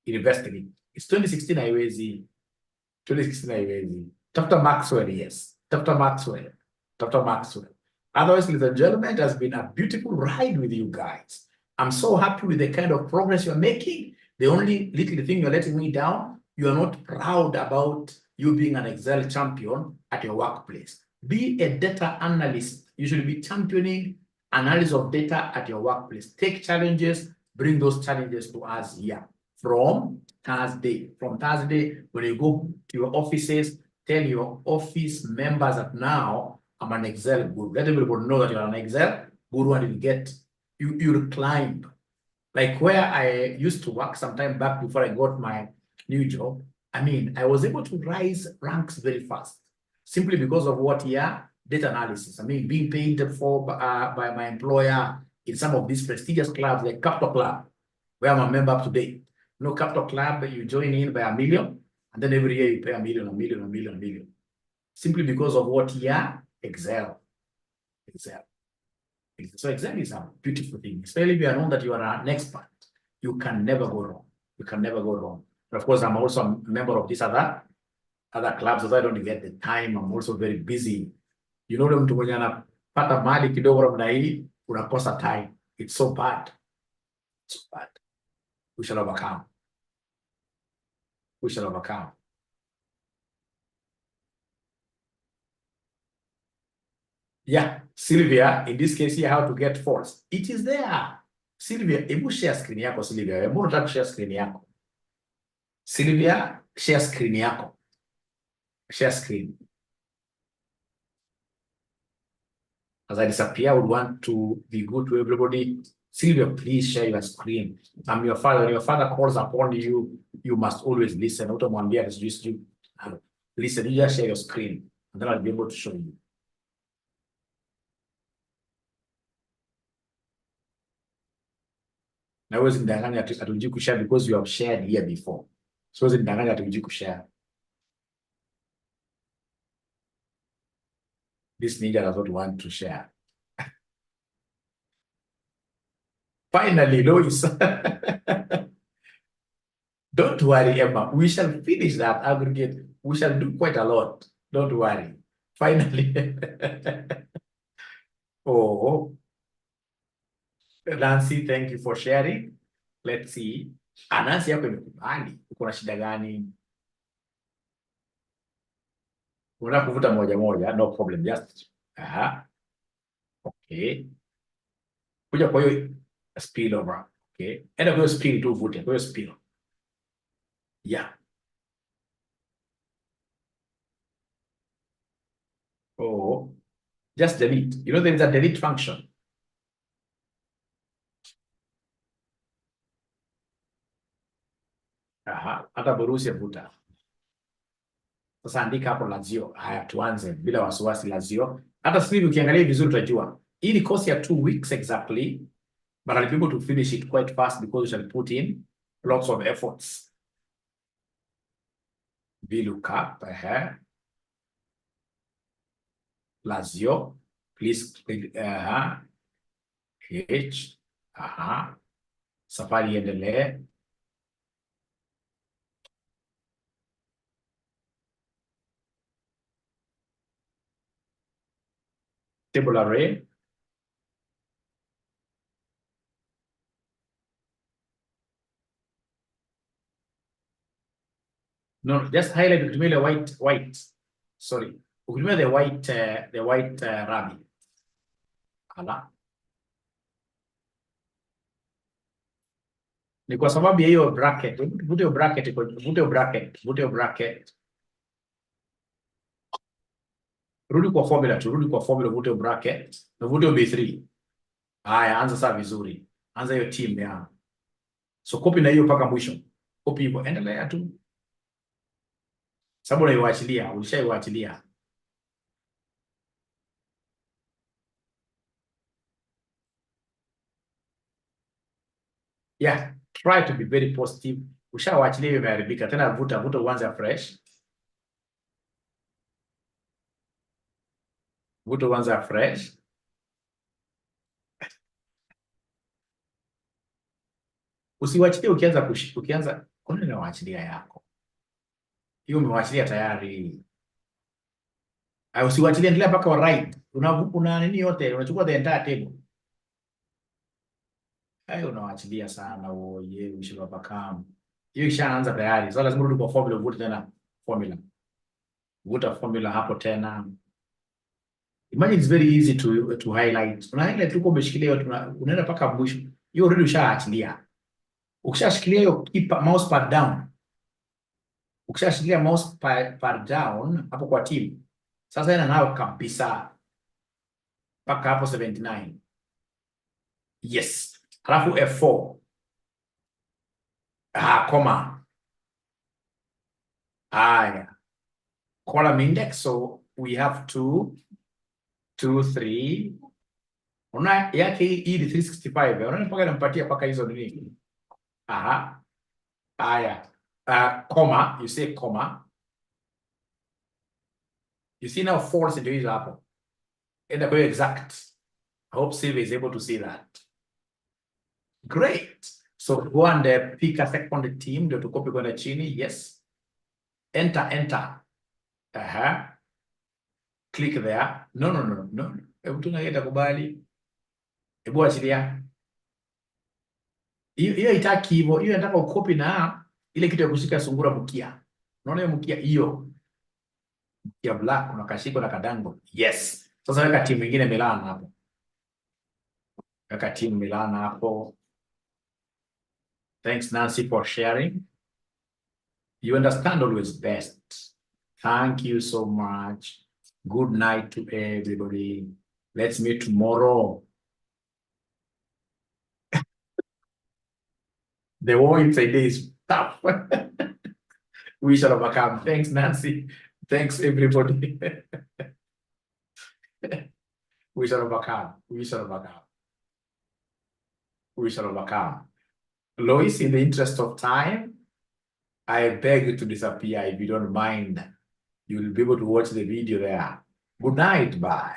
Invest in it. It's 2016 haiwezi. 2016 haiwezi. Dr. Maxwell, yes. Dr. Maxwell. Dr. Maxwell. Otherwise, ladies and gentlemen, it has been a beautiful ride with you guys. I'm so happy with the kind of progress you're making. The only little thing you're letting me down, you are not proud about you being an Excel champion at your workplace. Be a data analyst. You should be championing analysis of data at your workplace. Take challenges, bring those challenges to us here from Thursday. From Thursday, when you go to your offices, tell your office members that now I'm an Excel guru. Let everybody know that you're an Excel guru and you'll climb. Like where I used to work sometime back before I got my new job, I mean, I was able to rise ranks very fast simply because of what here? Data analysis. I mean, being paid for by my employer in some of these prestigious clubs like Capital Club, where I'm a member up to date. You know, Capital Club, you join in by $1 million, and then every year you pay $1 million, $1 million, $1 million, $1 million. Simply because of what here? Excel. Excel. So Excel is a beautiful thing, especially if you know that you are an expert. You can never go wrong. You can never go wrong. But of course, I'm also a member of these other clubs, so I don't get the time. I'm also very busy. You know, mtu mwenye anapata mali kidogo namna hii, unakosa time. It's so bad. It's so bad. We shall overcome. We shall overcome. Yeah, Sylvia, in this case here, how to get false. It is there. Sylvia, hebu share screen yako, Sylvia. Hebu nataka share screen yako. Sylvia, share screen yako. Share screen. As I disappear, I would want to be good to everybody. Sylvia, please share your screen. I'm your father. When your father calls upon you, you must always listen. Listen, you just share your screen, and then I'll be able to show you. Na wewe zindanganya atujui kushare because you have shared here before. So zindanganya atujui kushare. This ninja does not want to share. Finally, Lois. Don't worry, Emma. We shall finish that aggregate. We shall do quite a lot. Don't worry. Finally. Oh. Nancy, thank you for sharing. Let's see. Nancy yako imekubali. Uko na shida gani? Unataka kuvuta moja moja, no problem. Just okay. Kuja kwa hiyo spill over. Okay. Enda kwa hiyo spill tu uvute. Kwa hiyo spill. Yeah. Oh. Just delete. You know there is a delete function. Hata Borussia vuta. Sasa andika hapo Lazio. Haya tuanze bila wasiwasi Lazio. Hata sisi ukiangalia vizuri utajua. Hii ni course ya 2 weeks exactly, but I'll be able to finish it quite fast because we shall put in lots of efforts. VLOOKUP, Lazio, please, H. Safari iendelee. Table array. No, just highlight ukitumia ile white. Sorry. Ukitumia the white rabbit. Ala. Ni kwa sababu ya hiyo bracket. Vute hiyo bracket. Rudi kwa formula tu, vute hiyo bracket. Na vute hiyo B3. Haya, anza saa vizuri. Anza hiyo team ya. So copy na hiyo mpaka mwisho. Copy hivyo, endelea tu. Sababu unaiwachilia, ulishaiwachilia. Yeah, try to be very positive. Ushawachilia hiyo imeharibika. Tena vuta uanze fresh. Vuta uanze fresh. Usiwachilie ukianza kwa nini unawaachilia yako? Hiyo umewachilia tayari. Usiwachilie, endelea mpaka wa right. Una nini yote, unachukua the entire table. Unawaachilia sana oye, 𝐿𝒌𝒄𝒆𝒍. Hiyo ishaanza tayari. So lazima urudi kwa formula, uvute tena formula. Vuta formula hapo tena. Imagine it's very easy to highlight. Una highlight uko umeshikilia yote, unaenda mpaka mwisho. Hiyo already ushaachilia. Ukishashikilia hiyo keep mouse pad down. Ukishashikilia mouse pad down hapo kwa team. Sasa ina nao kabisa. Paka hapo 79. Yes. Halafu F4. Comma. Column index. So we have 2, 3. Una yake hii ni 365. Unaona mpaka inampatia paka hizo nini? Comma, you say comma. You see now false into hizo hapo. Enda kwa exact. I hope Sylvia is able to see that. Great. So go and pick a second team ndio tukopi kwenda chini. Yes. Enter. Click there. No. Hebu tunaenda kubali. Hebu achilia. Hiyo itaki hivyo. Hiyo nataka ukopi na ile kitu ya kushika sungura mkia. Unaona hiyo mkia hiyo? Mkia black kuna kashiko na kadango. Yes. Sasa weka timu nyingine Milan hapo. Weka timu Milan hapo. Thanks Nancy for sharing. You understand always best. Thank you so much. Good night to everybody. Let's meet tomorrow. The war inside is tough. We shall overcome. Thanks, Nancy. Thanks, everybody. We shall overcome. Lois, in the interest of time, I beg you to disappear if you don't mind. You will be able to watch the video there. Good night. Bye.